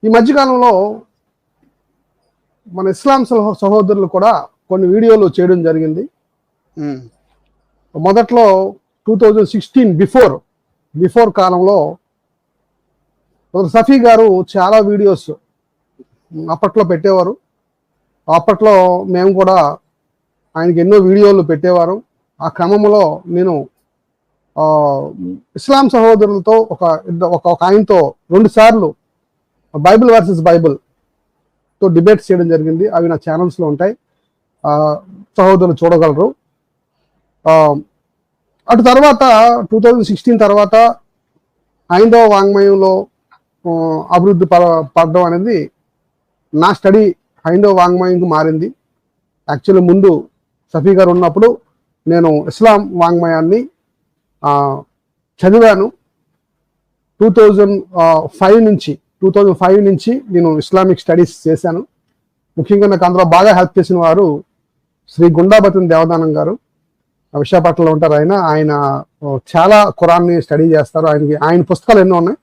ఈ మధ్యకాలంలో మన ఇస్లాం సహోదరులు కూడా కొన్ని వీడియోలు చేయడం జరిగింది. మొదట్లో 2016 బిఫోర్ కాలంలో సఫీ గారు చాలా వీడియోస్ అప్పట్లో పెట్టేవారు. అప్పట్లో మేము కూడా ఆయనకి ఎన్నో వీడియోలు పెట్టేవారు. ఆ క్రమంలో నేను ఇస్లాం సహోదరులతో ఒక ఆయనతో 2 సార్లు బైబిల్ వర్సెస్ బైబిల్ తో డిబేట్స్ చేయడం జరిగింది. అవి నా ఛానల్స్లో ఉంటాయి, సహోదరులు చూడగలరు. అటు తర్వాత 2016 తర్వాత హైందవ వాంగ్మయంలో అభివృద్ధి పడడం అనేది నా స్టడీ హైందవ వాంగ్మయంకి మారింది. యాక్చువల్లీ ముందు సఫీ గారు ఉన్నప్పుడు నేను ఇస్లాం వాంగ్మయాన్ని చదివాను. 2005 నుంచి నేను ఇస్లామిక్ స్టడీస్ చేశాను. ముఖ్యంగా నాకు అందులో బాగా హెల్ప్ చేసిన వారు శ్రీ గుండాబతిన్ దేవదానం గారు, విశాఖపట్నంలో ఉంటారు. ఆయన చాలా ఖురాన్ని స్టడీ చేస్తారు. ఆయన పుస్తకాలు ఎన్నో ఉన్నాయి.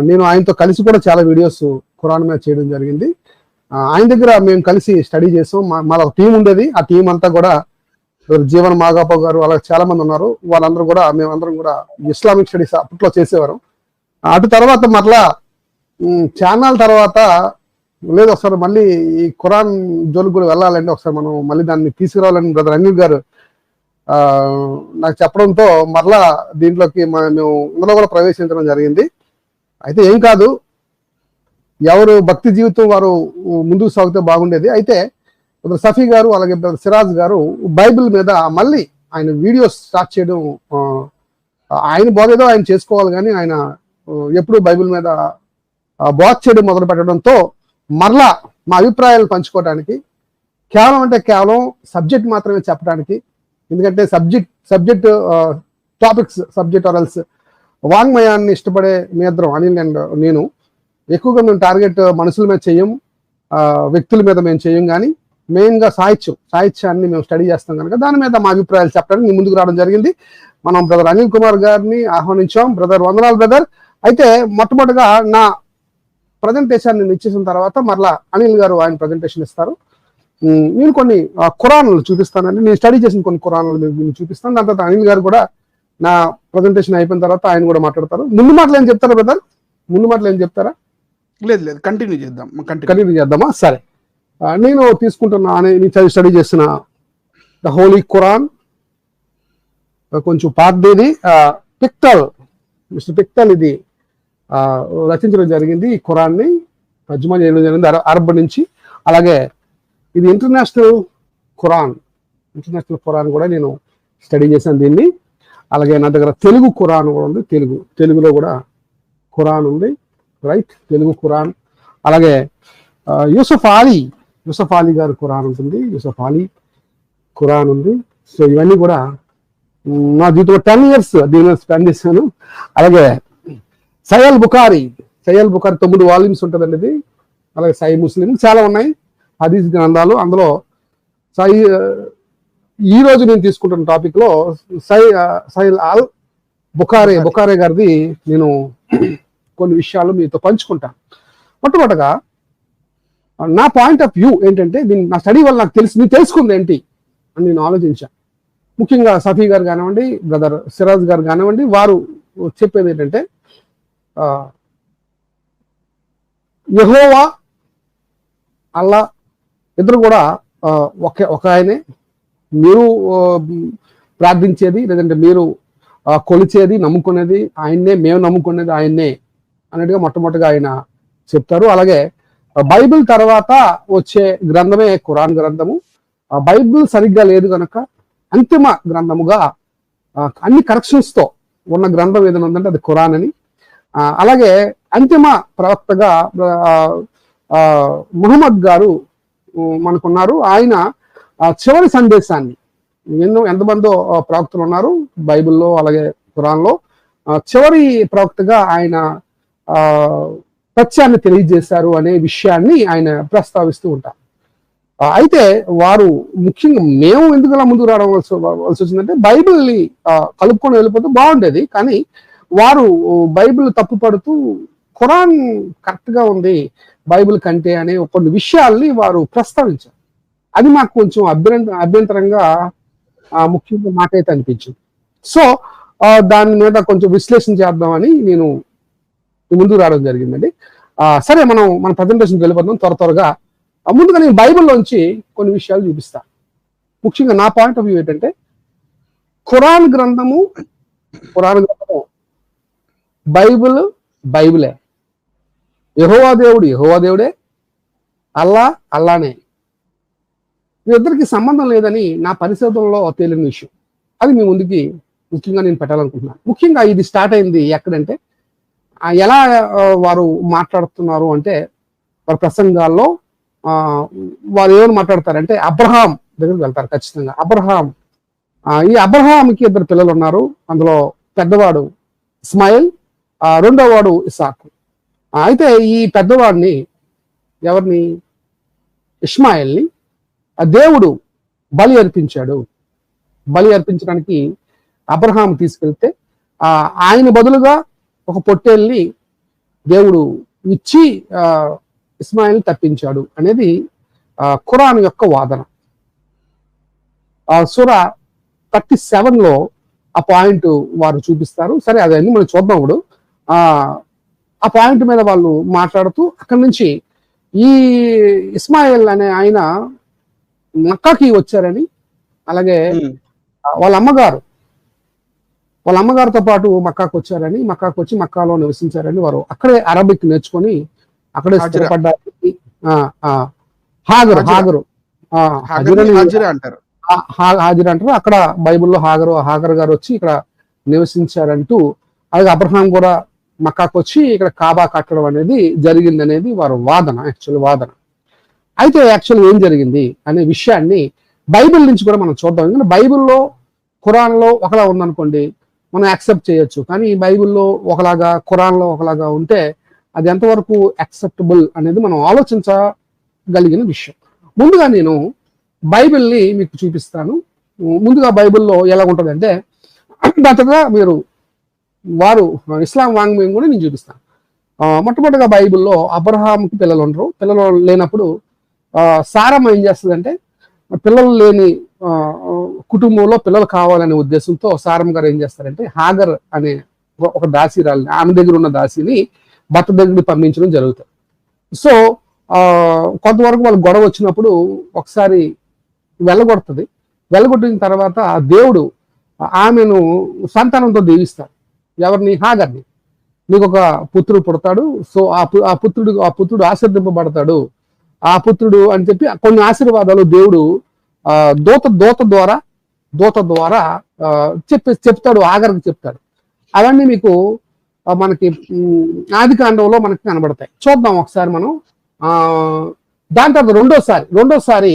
నేను ఆయనతో కలిసి కూడా చాలా వీడియోస్ ఖురాన్ మీద చేయడం జరిగింది. ఆయన దగ్గర మేము కలిసి స్టడీ చేసాం. మాది ఒక టీం ఉండేది. ఆ టీం అంతా కూడా జీవన్ మాగాప గారు అలా చాలా మంది ఉన్నారు. వాళ్ళందరూ కూడా మేమందరం కూడా ఇస్లామిక్ స్టడీస్ అప్పట్లో చేసేవారు. అటు తర్వాత మరలా ఛానల్ తర్వాత లేదు, ఒకసారి మళ్ళీ ఈ ఖురాన్ జోలికి కూడా వెళ్ళాలంటే ఒకసారి మనం మళ్ళీ దాన్ని తీసుకురావాలని బ్రదర్ అనిల్ గారు నాకు చెప్పడంతో మరలా దీంట్లోకి మేము ఇందులో కూడా ప్రవేశించడం జరిగింది. అయితే ఏం కాదు, ఎవరు భక్తి జీవితం వారు ముందుకు సాగితే బాగుండేది. అయితే సఫీ గారు అలాగే సిరాజ్ గారు బైబిల్ మీద మళ్ళీ ఆయన వీడియోస్ స్టార్ట్ చేయడం, ఆయన బోధేదో ఆయన చేసుకోవాలి కానీ ఆయన ఎప్పుడు బైబిల్ మీద బోధ చేయడం మొదలు పెట్టడంతో మరలా మా అభిప్రాయాలు పంచుకోవడానికి, కేవలం సబ్జెక్ట్ మాత్రమే చెప్పడానికి, ఎందుకంటే సబ్జెక్ట్ టాపిక్స్ ఆర్ఎల్స్ వాంగ్మయాన్ని ఇష్టపడే మీ ఇద్దరం అనిల్ అండ్ నేను ఎక్కువగా మేము టార్గెట్ మనుషుల మీద చేయం, వ్యక్తుల మీద మేము చేయం, కానీ మెయిన్గా సాహిత్యాన్ని మేము స్టడీ చేస్తాం కనుక దాని మీద మా అభిప్రాయాలు చెప్పడానికి ముందుకు రావడం జరిగింది. మనం బ్రదర్ అనిల్ కుమార్ గారిని ఆహ్వానించాం. బ్రదర్ వందనాలు బ్రదర్. అయితే మొట్టమొదటిగా నా ప్రజెంటేషన్ నేను ఇచ్చేసిన తర్వాత మరలా అనిల్ గారు ఆయన ప్రజెంటేషన్ ఇస్తారు. నేను కొన్ని ఖురాన్లు చూపిస్తానండి, నేను స్టడీ చేసిన కొన్ని ఖురాన్లు నేను చూపిస్తాను. దాని తర్వాత అనిల్ గారు కూడా నా ప్రజెంటేషన్ అయిపోయిన తర్వాత ఆయన కూడా మాట్లాడతారు. ముందు మాటలు ఏం చెప్తారా బ్రదర్? ముందు మాటలు ఏం చెప్తారా? లేదు కంటిన్యూ చేద్దామా? సరే, నేను తీసుకుంటున్నా స్టడీ చేసిన ద హోలీ ఖురాన్, కొంచెం పాతది, మిస్టర్ పిక్టల్ ఇది రచించడం జరిగింది. ఈ ఖురాన్ని తర్జుమా చేయడం జరిగింది అరబ్ నుంచి. అలాగే ఇది ఇంటర్నేషనల్ ఖురాన్ కూడా నేను స్టడీ చేశాను దీన్ని. అలాగే నా దగ్గర తెలుగు ఖురాన్ కూడా ఉంది, తెలుగులో కూడా ఖురాన్ ఉంది, రైట్, తెలుగు ఖురాన్. అలాగే యూసఫ్ అలీ గారి ఖురాన్ ఉంటుంది, యూసఫ్ అలీ ఖురాన్ ఉంది. సో ఇవన్నీ కూడా నా జీవితంలో 10 years దీని స్పెండ్ చేశాను. అలాగే సయల్ బుఖారి 9 వాల్యూమ్స్ ఉంటుందండి ఇది. అలాగే సై ముస్లిం చాలా ఉన్నాయి హదీస్ గ్రంథాలు. అందులో ఈ రోజు నేను తీసుకుంటున్న టాపిక్ లో సయల్ అల్ బుఖారీ గారిది నేను కొన్ని విషయాలు మీతో పంచుకుంటాను. మొట్టమొదటిగా నా పాయింట్ ఆఫ్ వ్యూ ఏంటంటే, నా స్టడీ వల్ల నాకు తెలుసుకుంది ఏంటి అని నేను ఆలోచించాను. ముఖ్యంగా సఫీ గారు కానివ్వండి, బ్రదర్ సిరాజ్ గారు కానివ్వండి, వారు చెప్పేది ఏంటంటే యెహోవా అల్లా ఇద్దరు కూడా ఒక ఆయనే. మీరు ప్రార్థించేది లేదంటే మీరు కొలిచేది నమ్ముకునేది ఆయన్నే, మేము నమ్ముకునేది ఆయన్నే అన్నట్టుగా మొట్టమొదటిగా ఆయన చెప్తారు. అలాగే బైబిల్ తర్వాత వచ్చే గ్రంథమే ఖురాన్ గ్రంథము. బైబిల్ సరిగ్గా లేదు కనుక అంతిమ గ్రంథముగా అన్ని కరెక్షన్స్తో ఉన్న గ్రంథం ఏదైనా ఉందంటే అది ఖురాన్ అని. అలాగే అంతిమ ప్రవక్తగా ముహమ్మద్ గారు మనకున్నారు. ఆయన చివరి సందేశాన్ని, ఎంతమందో ప్రవక్తలు ఉన్నారు బైబిల్లో అలాగే ఖురాన్లో, చివరి ప్రవక్తగా ఆయన సత్యాన్ని తెలియజేశారు అనే విషయాన్ని ఆయన ప్రస్తావిస్తూ ఉంటారు. అయితే వారు ముఖ్యంగా మేము ఎందుకు అలా ముందుకు రావడం వచ్చిందంటే, బైబిల్ని కలుపుకొని వెళ్ళిపోతే బాగుండేది, కానీ వారు బైబిల్ తప్పుపడుతూ ఖురాన్ కరెక్ట్గా ఉంది బైబిల్ కంటే అనే కొన్ని విషయాల్ని వారు ప్రస్తావించారు. అది మాకు కొంచెం అభ్యంతరంగా ముఖ్యంగా నాకైతే అనిపించింది. సో దాని మీద కొంచెం విశ్లేషణ చేద్దామని నేను ముందుకు రావడం జరిగిందండి. సరే, మనం మన ప్రజెంటేషన్కి వెళ్ళిపోతాం త్వరగా. ముందుగా నేను బైబిల్లోంచి కొన్ని విషయాలు చూపిస్తాను. ముఖ్యంగా నా పాయింట్ ఆఫ్ వ్యూ ఏంటంటే, ఖురాన్ గ్రంథము బైబిలే, యెహోవా దేవుడే, అల్లానే. వీరిద్దరికి సంబంధం లేదని నా పరిశోధనలో తేలిన విషయం. అది మీ ముందుకి ముఖ్యంగా నేను పెట్టాలనుకుంటున్నాను. ముఖ్యంగా ఇది స్టార్ట్ అయింది ఎక్కడంటే, ఎలా వారు మాట్లాడుతున్నారు అంటే, వారి ప్రసంగాల్లో వారు ఏమని మాట్లాడతారంటే అబ్రహాం దగ్గరికి వెళ్తారు ఖచ్చితంగా. ఈ అబ్రహాంకి 2 పిల్లలు ఉన్నారు. అందులో పెద్దవాడు ఇస్మాయిల్, రెండో వాడు ఇస్సాకు. అయితే ఈ పెద్దవాడిని, ఎవరిని, ఇష్మాయిల్ని దేవుడు బలి అర్పించాడు. బలి అర్పించడానికి అబ్రహాం తీసుకెళ్తే ఆయన బదులుగా ఒక పొట్టేల్ని దేవుడు ఇచ్చి ఇస్మాయిల్ని తప్పించాడు అనేది ఖురాన్ యొక్క వాదన. సూరా 37లో ఆ పాయింట్ వారు చూపిస్తారు. సరే, అదన్నీ మనం చూద్దాం. ఇప్పుడు ఆ పాయింట్ మీద వాళ్ళు మాట్లాడుతూ అక్కడి నుంచి ఈ ఇస్మాయిల్ అనే ఆయన మక్కాకి వచ్చారని, అలాగే వాళ్ళ అమ్మగారితో పాటు మక్కాకు వచ్చారని, మక్కాకు వచ్చి మక్కాలో నివసించారని, వారు అక్కడే అరబిక్ నేర్చుకొని అక్కడే స్థిరపడ్డారు. హాజరు అంటారు. అక్కడ బైబిల్లో హాగర్ గారు వచ్చి ఇక్కడ నివసించారంటూ, అలాగే అబ్రహాం కూడా మక్కాకు వచ్చి ఇక్కడ కాబా కట్టడం అనేది జరిగింది అనేది వారు వాదన. అయితే యాక్చువల్ ఏం జరిగింది అనే విషయాన్ని బైబిల్ నుంచి కూడా మనం చూద్దాం. ఎందుకంటే బైబిల్లో ఖురాన్లో ఒకలా ఉందనుకోండి, మనం యాక్సెప్ట్ చేయొచ్చు. కానీ బైబిల్లో ఒకలాగా, ఖురాన్లో ఒకలాగా ఉంటే అది ఎంతవరకు యాక్సెప్టబుల్ అనేది మనం ఆలోచించగలిగిన విషయం. ముందుగా నేను బైబిల్ని మీకు చూపిస్తాను. ముందుగా బైబిల్లో ఎలా ఉంటుందంటే, దాని తర్వాత వారు ఇస్లాం వాంగ్మయం కూడా నేను చూపిస్తాను. మొట్టమొదటిగా బైబిల్లో అబ్రహాంకి పిల్లలు ఉండరు. పిల్లలు లేనప్పుడు సారమ్మ ఏం చేస్తుందంటే, పిల్లలు లేని కుటుంబంలో పిల్లలు కావాలనే ఉద్దేశంతో సారమ్మ గారు ఏం చేస్తారంటే, హాగర్ అనే ఒక దాసీరాలని, ఆమె దగ్గర ఉన్న దాసిని భర్త దగ్గరికి పంపించడం జరుగుతుంది. సో కొంతవరకు వాళ్ళు గొడవ వచ్చినప్పుడు ఒకసారి వెళ్ళగొట్టిన తర్వాత దేవుడు ఆమెను సంతానంతో దీవిస్తాడు. ఎవరిని? హాగర్ని. నీకు ఒక పుత్రుడు పుడతాడు. సో ఆ పుత్రుడు ఆశీర్వదింపబడతాడు. ఆ పుత్రుడు అని చెప్పి కొన్ని ఆశీర్వాదాలు దేవుడు దూత ద్వారా చెప్తాడు, హాగర్కి చెప్తాడు. అవన్నీ మీకు మనకి ఆది కాండంలో మనకి కనబడతాయి. చూద్దాం ఒకసారి మనం. దాని తర్వాత రెండోసారి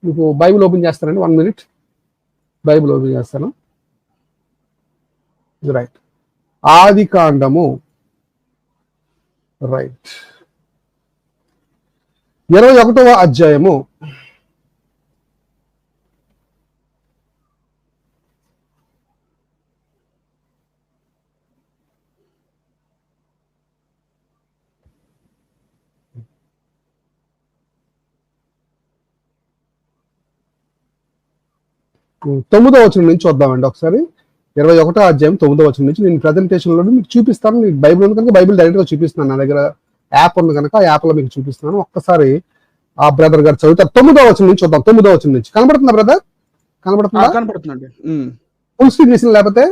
మీకు బైబిల్ ఓపెన్ చేస్తానండి. 1 minute బైబిల్ ఓపెన్ చేస్తాను. రైట్, ఆది కాండము, రైట్, 21వ అధ్యాయము 9వ వచనం నుంచి చూద్దామండి ఒకసారి. 21వ అధ్యాయం 9వ వచనం నుంచి నేను ప్రజెంటేషన్లో మీకు చూపిస్తాను. మీకు బైబిల్ ఉంది కనుక బైబిల్ డైరెక్ట్గా చూపిస్తున్నాను. నా దగ్గర యాప్ ఉంది కనుక ఆ యాప్లో మీకు చూపిస్తున్నాను. ఒక్కసారి ఆ బ్రదర్ గారు చదువుతారు. 9వ వచనం నుంచి చూద్దాం. 9వ వచనం నుంచి కనబడుతుందా బ్రదర్? కనబడుతుందండి. ఫుల్ స్క్రీన్ చేసిన లేకపోతే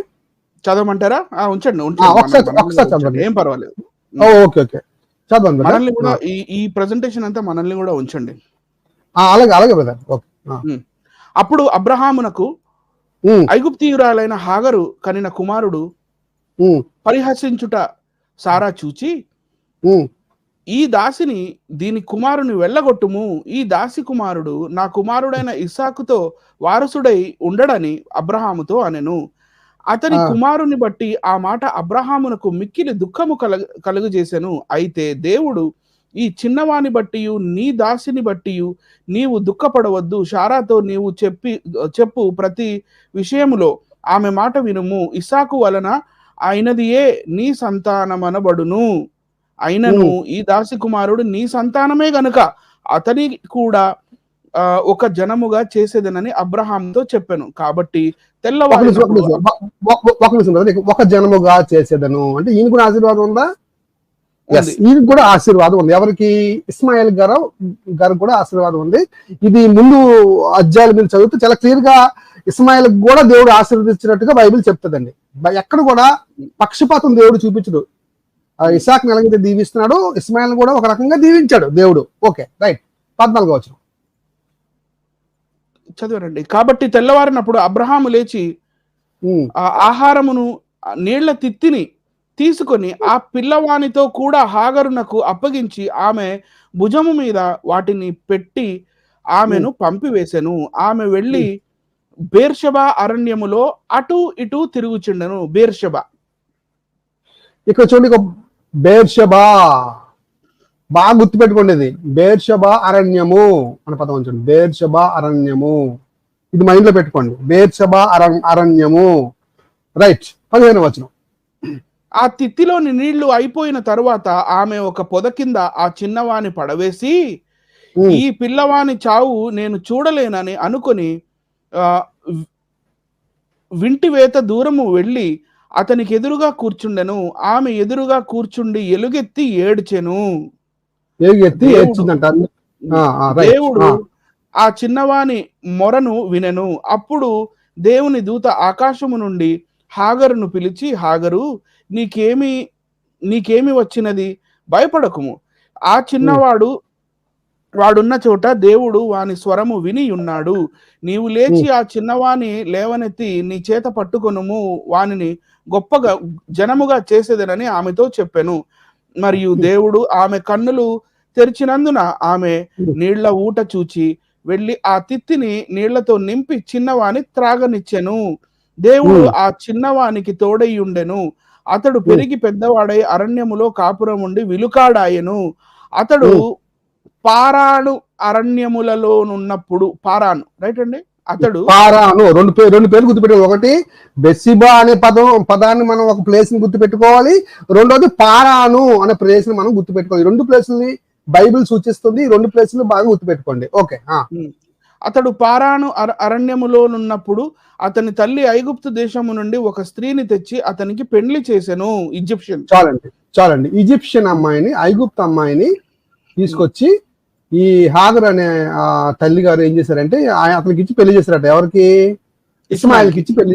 చదవమంటారా? ఉంచండి, ఒకసారి చదవండి, ఏం పర్వాలేదు. ఓకే, చదవండి. మనల్ని కూడా ఈ ప్రెజెంటేషన్ అంతా మనల్ని కూడా ఉంచండి. అలాగే బ్రదర్. ఓకే. అప్పుడు అబ్రహామునకు ఐగుప్తీయురాలైన హాగరు కనిన కుమారుడు పరిహసించుట సారా చూచి, ఈ దాసిని దీని కుమారుని వెళ్ళగొట్టుము, ఈ దాసి కుమారుడు నా కుమారుడైన ఇస్సాకుతో వారసుడై ఉండడని అబ్రహాముతో అనెను. అతని కుమారుని బట్టి ఆ మాట అబ్రహామునకు మిక్కిలి దుఃఖము కలుగజేసెను. అయితే దేవుడు, ఈ చిన్నవాని బట్టి నీ దాసిని బట్టి నీవు దుఃఖపడవద్దు, శారాతో నీవు చెప్పు ప్రతి విషయములో ఆమె మాట వినుము, ఇస్సాకు వలన అయినదియే నీ సంతానమనబడును. అయినను ఈ దాసి కుమారుడు నీ సంతానమే గనుక అతని కూడా ఒక జనముగా చేసేదనని అబ్రహాంతో చెప్పాను. కాబట్టి తెల్లవారినప్పుడు ఒక జనముగా చేసేదను అంటే ఈయన కూడా ఆశీర్వాదం ఉందా? ఈయన కూడా ఆశీర్వాదం ఉంది. ఎవరికి? ఇస్మాయిల్ గారు కూడా ఆశీర్వాదం ఉంది. ఇది ముందు అధ్యాయాలు మీరు చదివితే చాలా క్లియర్ గా ఇస్మాయిల్ కూడా దేవుడు ఆశీర్వదించినట్టుగా బైబిల్ చెప్తుందండి. ఎక్కడ కూడా పక్షపాతం దేవుడు చూపించడు. ఇసాక్ ఎలాగైతే దీవిస్తున్నాడు, ఇస్మాయిల్ కూడా ఒక రకంగా దీవించాడు దేవుడు. Okay, right. 14వ వచనం చదివారండి. కాబట్టి తెల్లవారినప్పుడు అబ్రహాము లేచి ఆ ఆహారమును నీళ్ల తిత్తిని తీసుకొని ఆ పిల్లవానితో కూడా హాగరునకు అప్పగించి ఆమె భుజము మీద వాటిని పెట్టి ఆమెను పంపివేసెను. ఆమె వెళ్ళి బేర్షెబా అరణ్యములో అటు ఇటు తిరుగుచుండెను. బేర్షెబా ఇక్కడ చూడండి, బేర్షెబా బాగా గుర్తుపెట్టుకోండి. బేర్షెబా అరణ్యము అనే పదం ఉంచండి. బేర్షెబా అరణ్యము, ఇది మైండ్ లో పెట్టుకోండి. బేర్షెబా అరణ్యము, రైట్. 15వ వచనం. ఆ తిత్తిలోని నీళ్లు అయిపోయిన తరువాత ఆమె ఒక పొద కింద ఆ చిన్నవాని పడవేసి ఈ పిల్లవాని చావు నేను చూడలేనని అనుకొని వింటివేత దూరము వెళ్ళి అతనికి ఎదురుగా కూర్చుండెను. ఆమె ఎదురుగా కూర్చుండి ఎలుగెత్తి ఏడ్చెను. దేవుడు ఆ చిన్నవాని మొరను వినెను. అప్పుడు దేవుని దూత ఆకాశము నుండి హాగరును పిలిచి, హాగరు, నీకేమి వచ్చినది? భయపడకుము. ఆ వాడున్న చోట దేవుడు వాని స్వరము విని ఉన్నాడు. నీవు లేచి ఆ చిన్నవాని లేవనెత్తి నీ చేత పట్టుకొనుము, వానిని గొప్పగా జనముగా చేసేదనని ఆమెతో చెప్పెను. మరియు దేవుడు ఆమె కన్నులు తెరిచినందున ఆమె నీళ్ల ఊట చూచి వెళ్ళి ఆ తిత్తిని నీళ్లతో నింపి చిన్నవాని త్రాగనిచ్చెను. దేవుడు ఆ చిన్నవానికి తోడయ్యుండెను. అతడు పెరిగి పెద్దవాడై అరణ్యములో కాపురం ఉండి విలుకాడాయెను. అతడు పారాను అరణ్యములలోనున్నప్పుడు, పారాను, రైట్ అండి, అతడు పారాను రెండు పేర్లు గుర్తుపెట్టుకోవాలి. ఒకటి బెసిబా అనే పదాన్ని మనం ఒక ప్లేస్ ని గుర్తుపెట్టుకోవాలి. రెండోది పారాను అనే ప్లేస్ ని మనం గుర్తుపెట్టుకోవాలి. రెండు ప్లేసుల్ని బైబిల్ సూచిస్తుంది. ఈ రెండు ప్లేసులు బాగా గుర్తుపెట్టుకోండి. ఓకే. అతడు పారాను అరణ్యములోనున్నప్పుడు అతని తల్లి ఐగుప్తు దేశము నుండి ఒక స్త్రీని తెచ్చి అతనికి పెళ్లి చేసెను. ఈజిప్షియన్. చాలండి. ఈజిప్షియన్ అమ్మాయిని, ఐగుప్తు అమ్మాయిని తీసుకొచ్చి ఈ హాగర్ అనే తల్లి గారు ఏం చేశారంటే అతనికి ఇచ్చి పెళ్లి చేశారట. ఎవరికి? ఇస్మాయిల్కి ఇచ్చి పెళ్లి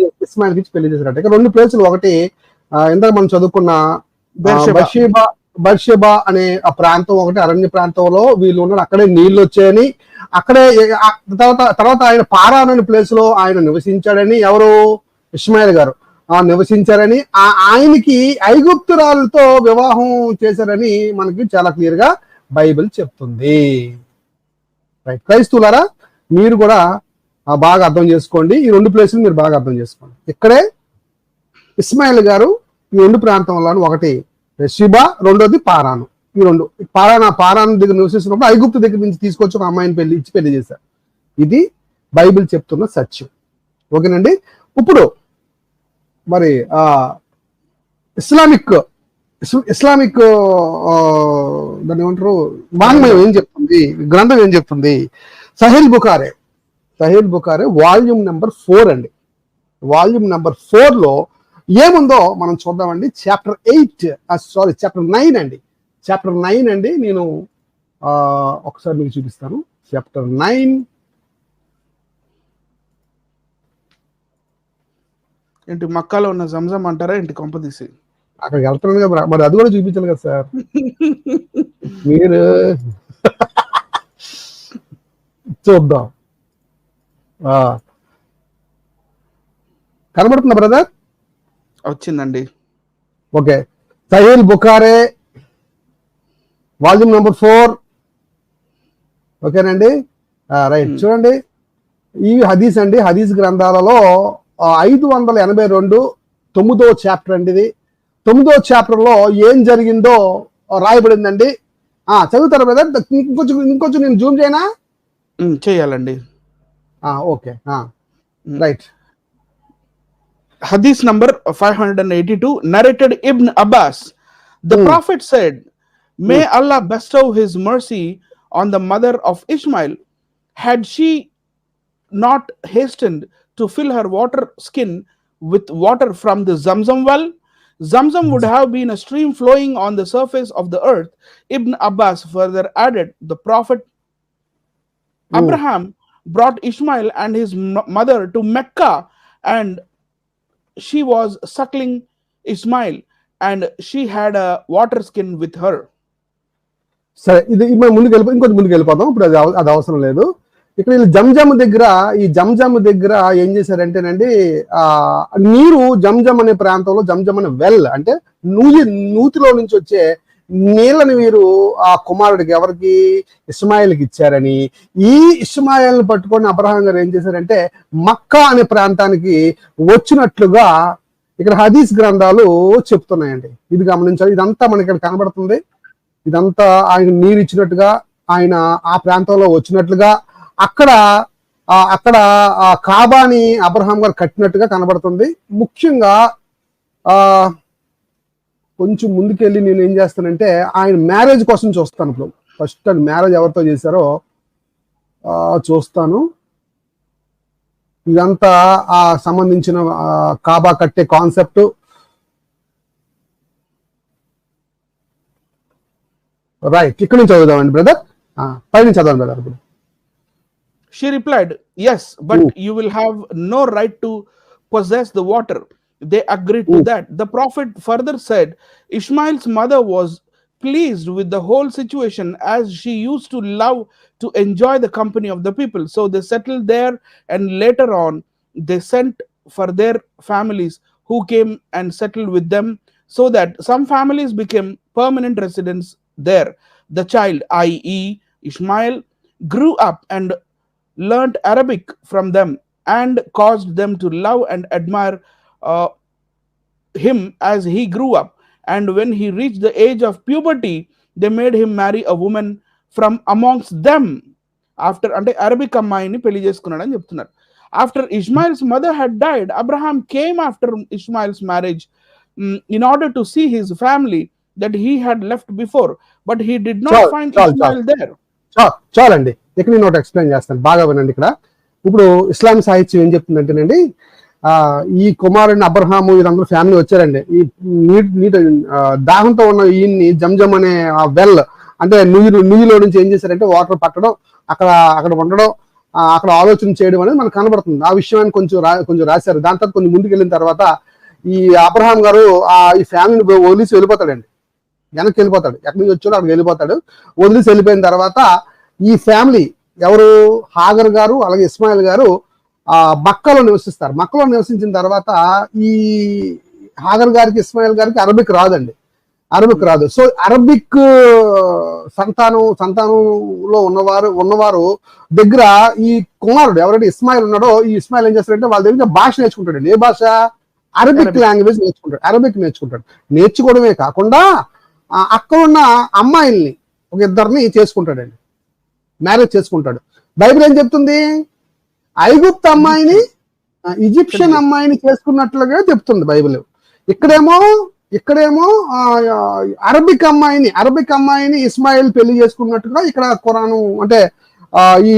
చేశారట. ఇక్కడ రెండు ప్లేసులు, ఒకటి ఇందాక మనం చదువుకున్న బర్షెబా అనే ఆ ప్రాంతం, ఒకటి అరణ్య ప్రాంతంలో వీళ్ళు ఉన్నారు. అక్కడే నీళ్లు వచ్చాయని, అక్కడే తర్వాత ఆయన పారాన్ అనే ప్లేస్ లో ఆయన నివసించాడని, ఎవరు? ఇస్మాయిల్ గారు నివసించారని, ఆయనకి ఐగుప్తురాలతో వివాహం చేశారని మనకి చాలా క్లియర్ గా బైబిల్ చెప్తుంది. రైట్. క్రైస్తవులారా, మీరు కూడా బాగా అర్థం చేసుకోండి. ఈ రెండు ప్లేసులు మీరు బాగా అర్థం చేసుకోండి. ఇక్కడే ఇస్మాయిల్ గారు ఈ రెండు ప్రాంతంలో, ఒకటి షిబా, రెండోది పారాను. ఈ రెండు పారాను దగ్గర నివసిస్తున్నప్పుడు ఐగుప్తు దగ్గర నుంచి తీసుకొచ్చి ఒక అమ్మాయిని పెళ్లి చేశారు. ఇది బైబిల్ చెప్తున్న సత్యం. ఓకేనండి. ఇప్పుడు మరి ఇస్లామిక్ దాన్ని ఏమంటారు, వాంగ్మయం ఏం చెప్తుంది, గ్రంథం ఏం చెప్తుంది? సహీహ్ బుఖారీ వాల్యూమ్ నెంబర్ 4 అండి. వాల్యూమ్ నెంబర్ 4 లో ఏముందో మనం చూద్దామండి. చాప్టర్ 9 అండి. చాప్టర్ 9 అండి. నేను ఒకసారి మీకు చూపిస్తాను. చాప్టర్ 9 ఏంటి, మక్కాలో ఉన్న జంజం అంటారా ఏంటి? కొంపదీసి అక్కడికి వెళ్తున్నాను కదా, మరి అది కూడా చూపించాలి కదా సార్. మీరు చూద్దాం. కనబడుతుందా బ్రదర్? వచ్చిందండి. Okay. Sahih Bukhari volume number 4. ఓకేనండి. రైట్. చూడండి, ఈ హదీస్ అండి. హదీస్ గ్రంథాలలో 582 9వ చాప్టర్ అండి. ఇది 9వ చాప్టర్ లో ఏం జరిగిందో రాయబడిందండి. చదువుతారా బ్రదర్? ఇంకొంచెం నేను జూమ్ చేయనా? చేయాలండి. Okay. Right. Hadith number 582, narrated Ibn Abbas. The Prophet said, "May Allah bestow His mercy on the mother of Ishmael. Had she not hastened to fill her water skin with water from the Zamzam well, Zamzam would have been a stream flowing on the surface of the earth." Ibn Abbas further added, the Prophet Abraham brought Ishmael and his mother to Mecca, and she was suckling Ishmael, and she had a water skin with her. సరే, ఇది మనం ఇంకొంచెం ముందుకు వెళ్ళిపోతాం. ఇప్పుడు అది అవసరం లేదు. ఇక్కడ వీళ్ళు జంజమ్ దగ్గర ఏం చేశారంటేనండి, నీరు జంజమ్ అనే ప్రాంతంలో, జంజమ్ అనే వెల్ అంటే నూతిలో నుంచి వచ్చే నీళ్ళని వీరు ఆ కుమారుడికి, ఎవరికి, ఇస్మాయిల్కి ఇచ్చారని, ఈ ఇస్మాయిల్ని పట్టుకొని అబ్రహాం గారు ఏం చేశారంటే మక్కా అనే ప్రాంతానికి వచ్చినట్లుగా ఇక్కడ హదీస్ గ్రంథాలు చెప్తున్నాయండి. ఇది గమనించాలి. ఇదంతా మనకి ఇక్కడ కనబడుతుంది. ఇదంతా ఆయన నీరు ఇచ్చినట్టుగా, ఆయన ఆ ప్రాంతంలో వచ్చినట్లుగా, అక్కడ కాబాని అబ్రహాం గారు కట్టినట్టుగా కనబడుతుంది. ముఖ్యంగా కొంచెం ముందుకెళ్ళి నేను ఏం చేస్తానంటే ఆయన మ్యారేజ్ కోసం చూస్తాను. ఇప్పుడు ఫస్ట్ అది మ్యారేజ్ ఎవరితో చేశారో చూస్తాను. ఇదంతా ఆ సంబంధించిన కాబా కట్టే కాన్సెప్ట్. రైట్, ఇక్కడ నుంచి చదువుదామండి బ్రదర్. పైన చదవండి బ్రదర్. ఇప్పుడు She replied, "Yes, but you will have no right to possess the water." They agreed to that. The Prophet further said, Ishmael's mother was pleased with the whole situation, as she used to love to enjoy the company of the people. So they settled there, and later on they sent for their families who came and settled with them, so that some families became permanent residents there. The child, i.e. Ishmael, grew up and learnt Arabic from them, and caused them to love and admire him as he grew up. And when he reached the age of puberty, they made him marry a woman from amongst them. After ante Arabic ammayini pelli cheskunnadani cheptunnaru. After Ishmael's mother had died, Abraham came after Ishmael's marriage in order to see his family that he had left before, but he did not find Ishmael there. చాలండి, ఇక్కడ నేను ఒకటి explain చేస్తాను, బాగా వినండి. ఇక్కడ ఇప్పుడు ఇస్లాం సాహిత్యం ఏం చెప్తుందంటేనండి, ఈ కుమారుడిని అబ్రహాము వీరందరూ ఫ్యామిలీ వచ్చారండి. ఈ నీటి దాహంతో ఉన్న ఈయన్ని జంజమ్ అనే వెల్ అంటే నుయ్యిలో నుంచి ఏం చేశారంటే వాటర్ పట్టడం, అక్కడ ఉండడం, అక్కడ ఆలోచన చేయడం అనేది మనకు కనబడుతుంది. ఆ విషయాన్ని కొంచెం రాశారు. దాని తర్వాత కొంచెం ముందుకు వెళ్ళిన తర్వాత ఈ అబ్రహాం గారు ఈ ఫ్యామిలీని వదిలేసి వెళ్ళిపోతాడండి, వెనక్కి వెళ్ళిపోతాడు. ఎక్కడి నుంచి వచ్చాడో అక్కడికి వెళ్ళిపోతాడు. వదిలేసి వెళ్ళిపోయిన తర్వాత ఈ ఫ్యామిలీ ఎవరు, హాగర్ గారు అలాగే ఇస్మాయిల్ గారు మక్కాలో నివసిస్తారు. మక్కాలో నివసించిన తర్వాత ఈ హాగర్ గారికి, ఇస్మాయిల్ గారికి అరబిక్ రాదు. సో అరబిక్ సంతానంలో ఉన్నవారు దగ్గర ఈ కుమారుడు ఎవరైతే ఇస్మాయిల్ ఉన్నాడో, ఈ ఇస్మాయిల్ ఏం చేస్తాడంటే వాళ్ళ దగ్గర భాష నేర్చుకుంటాడు. ఏ భాష? అరబిక్ లాంగ్వేజ్ నేర్చుకుంటాడు. నేర్చుకోవడమే కాకుండా అక్కడ ఉన్న అమ్మాయిల్ని ఒక ఇద్దరిని చేసుకుంటాడండి, మ్యారేజ్ చేసుకుంటాడు. బైబిల్ ఏం చెప్తుంది? ఐగుప్తు అమ్మాయిని ఈజిప్షియన్ అమ్మాయిని చేసుకున్నట్లుగా చెప్తుంది బైబిల్. ఇక్కడేమో అరబిక్ అమ్మాయిని ఇస్మాయిల్ పెళ్లి చేసుకున్నట్టుగా ఇక్కడ ఖురాను అంటే ఈ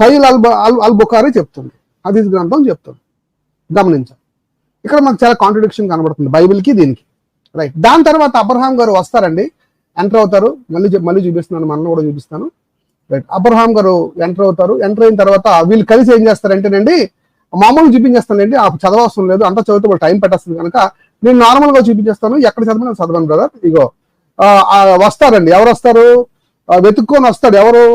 సహీహ్ అల్ బుఖారీ చెప్తుంది, హదీస్ గ్రంథం చెప్తుంది. గమనించాలి, ఇక్కడ మనకు చాలా కాంట్రడిక్షన్ కనబడుతుంది బైబిల్కి దీనికి. రైట్, దాని తర్వాత అబ్రహాం గారు వస్తారండి, ఎంటర్ అవుతారు. మళ్ళీ చూపిస్తున్నాను, మనల్ని కూడా చూపిస్తాను. రైట్, అబ్రహాం గారు ఎంటర్ అవుతారు. ఎంటర్ అయిన తర్వాత వీళ్ళు కలిసి ఏం చేస్తారంటేనండి, మామూలుగా చూపించేస్తానండి, ఆ చదవవసరం లేదు, అంతా చదివితే టైం పెట్టేస్తుంది కనుక నేను నార్మల్ గా చూపించేస్తాను. ఎక్కడ చదవను బ్రదర్. ఇగో వస్తారండి. ఎవరు వస్తారు? వెతుక్కొని వస్తాడు. ఎవరు?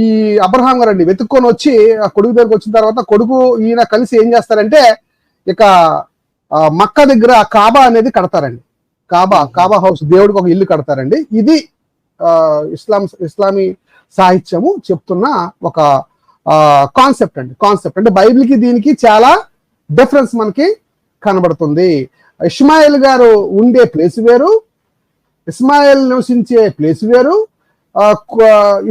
ఈ అబ్రహాం గారు అండి. వెతుక్కొని వచ్చి ఆ కొడుకు దగ్గరకు వచ్చిన తర్వాత కొడుకు ఈయన కలిసి ఏం చేస్తారంటే ఇక మక్కా దగ్గర కాబా అనేది కడతారండి. కాబా హౌస్, దేవుడికి ఒక ఇల్లు కడతారండి. ఇది ఇస్లామీ సాహిత్యము చెప్తున్న ఒక కాన్సెప్ట్ అంటే బైబిల్కి దీనికి చాలా డిఫరెన్స్ మనకి కనబడుతుంది. ఇస్మాయిల్ గారు ఉండే ప్లేస్ వేరు, ఇస్మాయిల్ నివసించే ప్లేస్ వేరు.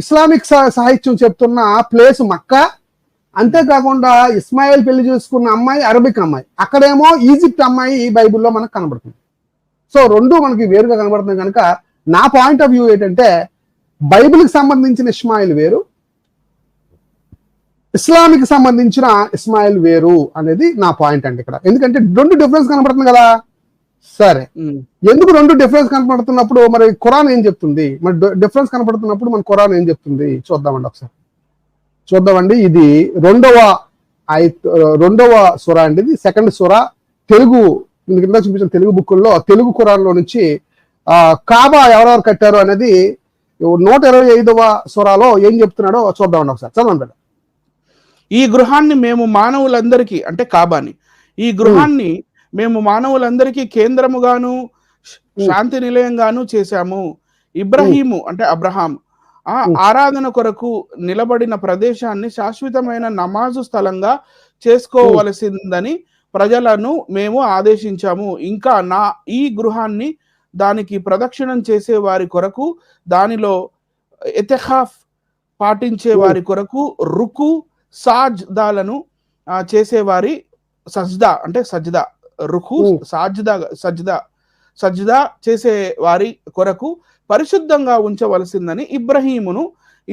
ఇస్లామిక్ సాహిత్యం చెప్తున్న ప్లేస్ మక్కా, అంతేకాకుండా ఇస్మాయిల్ పెళ్లి చేసుకున్న అమ్మాయి అరబిక్ అమ్మాయి, అక్కడేమో ఈజిప్ట్ అమ్మాయి ఈ బైబిల్లో మనకు కనబడుతుంది. సో రెండు మనకి వేరుగా కనబడుతుంది కనుక నా పాయింట్ ఆఫ్ వ్యూ ఏంటంటే బైబిల్కి సంబంధించిన ఇస్మాయిల్ వేరు, ఇస్లామిక్ సంబంధించిన ఇస్మాయిల్ వేరు అనేది నా పాయింట్ అండి ఇక్కడ. ఎందుకంటే రెండు డిఫరెన్స్ కనబడుతుంది కదా. సరే, ఎందుకు రెండు డిఫరెన్స్ కనపడుతున్నప్పుడు మరి ఖురాన్ ఏం చెప్తుంది, మరి డిఫరెన్స్ కనపడుతున్నప్పుడు మన ఖురాన్ ఏం చెప్తుంది చూద్దామండి ఒకసారి. చూద్దామండి, ఇది రెండవ సూర అండి, ఇది సెకండ్ సూర. తెలుగు కింద చూపించిన తెలుగు బుక్కుల్లో తెలుగు ఖురాన్ లో నుంచి కాబా ఎవరెవరు కట్టారు అనేది 125వ సూరాలో ఏం చెప్తున్నాడో చూద్దామండి ఒకసారి. చదవండి. ఈ గృహాన్ని మేము మానవులందరికీ, అంటే కాబాని, ఈ గృహాన్ని మేము మానవులందరికీ కేంద్రముగాను శాంతి నిలయంగాను చేశాము. ఇబ్రహీము అంటే అబ్రహాం ఆరాధన కొరకు నిలబడిన ప్రదేశాన్ని శాశ్వతమైన నమాజు స్థలంగా చేసుకోవలసిందని ప్రజలను మేము ఆదేశించాము. ఇంకా ఈ గృహాన్ని దానికి ప్రదక్షిణం చేసే వారి కొరకు, దానిలో ఎతెఖాఫ్ పాటించే వారి కొరకు, రుకు సాజ్దాలను చేసేవారి సజ్దా అంటే సజ్దా, రుకు సజ్దా చేసే వారి కొరకు పరిశుద్ధంగా ఉంచవలసిందని ఇబ్రహీమును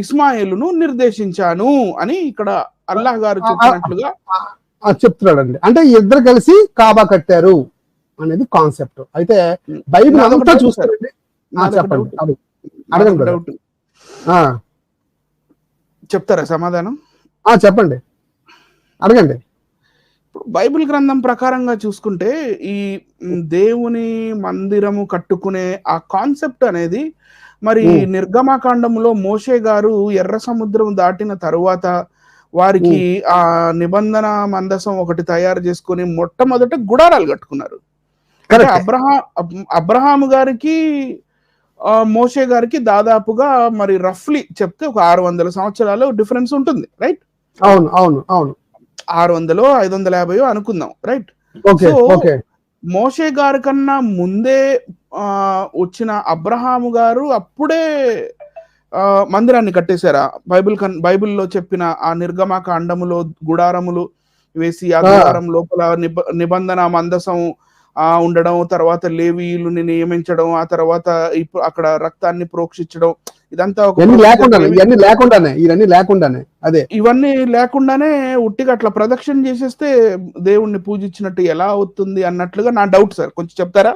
ఇస్మాయిలును నిర్దేశించాను అని ఇక్కడ అల్లాహ్ గారు చెప్పినట్లుగా చెప్తున్నాడండి. అంటే ఇద్దరు కలిసి కాబా కట్టారు అనేది కాన్సెప్ట్. అయితే బైబిల్ అంతా చూస్తారండి. చెప్పండి, చెప్తారా సమాధానం? చెప్పండి, అడగండి. బైబిల్ గ్రంథం ప్రకారంగా చూసుకుంటే ఈ దేవుని మందిరము కట్టుకునే ఆ కాన్సెప్ట్ అనేది మరి నిర్గమాకాండంలో మోషే గారు ఎర్ర సముద్రం దాటిన తరువాత వారికి ఆ నిబంధన మందసం ఒకటి తయారు చేసుకుని మొట్టమొదట గుడారాలు కట్టుకున్నారు. అబ్రహాము గారికి మోషే గారికి దాదాపుగా మరి రఫ్లీ చెప్తే ఒక 600 సంవత్సరాలు డిఫరెన్స్ ఉంటుంది, రైట్? అవును అవును అవును, 600 550 అనుకుందాం, రైట్? మోషే గారి కన్నా ముందే వచ్చిన అబ్రహాము గారు అప్పుడే మందిరాన్ని కట్టేశారా? బైబిల్లో చెప్పిన ఆ నిర్గమాకాండములో గుడారములు వేసి ఆ గుడారం లోపల నిబంధన మందసం ఉండడం, తర్వాత లేవీయులని నియమించడం, ఆ తర్వాత అక్కడ రక్తాన్ని ప్రోక్షించడం, ఇదంతా ఇవన్నీ లేకుండానే ఉట్టిగా అట్లా ప్రదక్షిణ చేసేస్తే దేవుణ్ణి పూజించినట్టు ఎలా అవుతుంది అన్నట్లుగా నా డౌట్ సార్, కొంచెం చెప్తారా?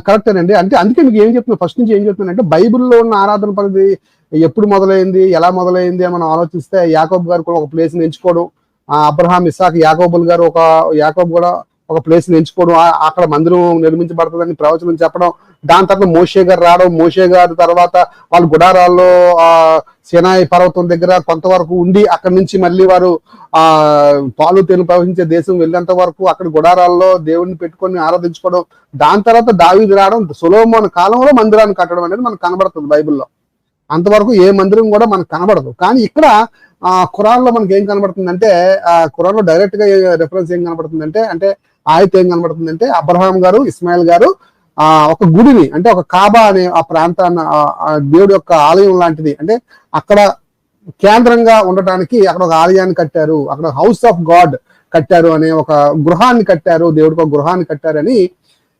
కరెక్టేనండి. అంటే అందుకే మీకు ఏం చెప్తున్నా, ఫస్ట్ నుంచి ఏం చెప్తున్నానంటే బైబిల్లో ఉన్న ఆరాధన పద్ధతి ఎప్పుడు మొదలైంది, ఎలా మొదలైంది అని మనం ఆలోచిస్తే యాకోబు గారు కూడా ఒక ప్లేస్ ని ఎంచుకోవడం, అబ్రహాం ఇస్సాక్ యాకోబుల్ గారు యాకోబు కూడా ఒక ప్లేస్ ని ఎంచుకోవడం, అక్కడ మందిరం నిర్మించబడుతుందని ప్రవచనం చెప్పడం, దాని తర్వాత మోషే గారు రావడం, మోషే గారు తర్వాత వాళ్ళు గుడారాల్లో సినాయి పర్వతం దగ్గర కొంతవరకు ఉండి అక్కడి నుంచి మళ్ళీ వారు పాలు తేనె ప్రవహించే దేశం వెళ్ళేంత వరకు అక్కడ గుడారాల్లో దేవుడిని పెట్టుకొని ఆరాధించుకోవడం, దాని తర్వాత దావీదు రావడం, సొలొమోను కాలంలో మందిరాన్ని కట్టడం అనేది మనకు కనబడుతుంది బైబిల్లో. అంతవరకు ఏ మందిరం కూడా మనకు కనబడదు. కానీ ఇక్కడ ఖురాన్ లో మనకి ఏం కనబడుతుందంటే, ఖురాన్ లో డైరెక్ట్ గా రెఫరెన్స్ ఏం కనబడుతుందంటే, అంటే ఆయత ఏం కనబడుతుందంటే అబ్రహాం గారు ఇస్మాయిల్ గారు ఒక గుడిని, అంటే ఒక కాబా అనే ఆ ప్రాంతాన్ని, దేవుడి యొక్క ఆలయం లాంటిది, అంటే అక్కడ కేంద్రంగా ఉండటానికి అక్కడ ఒక ఆలయాన్ని కట్టారు, అక్కడ హౌస్ ఆఫ్ గాడ్ కట్టారు అనే ఒక గృహాన్ని కట్టారు, దేవుడికి ఒక గృహాన్ని కట్టారని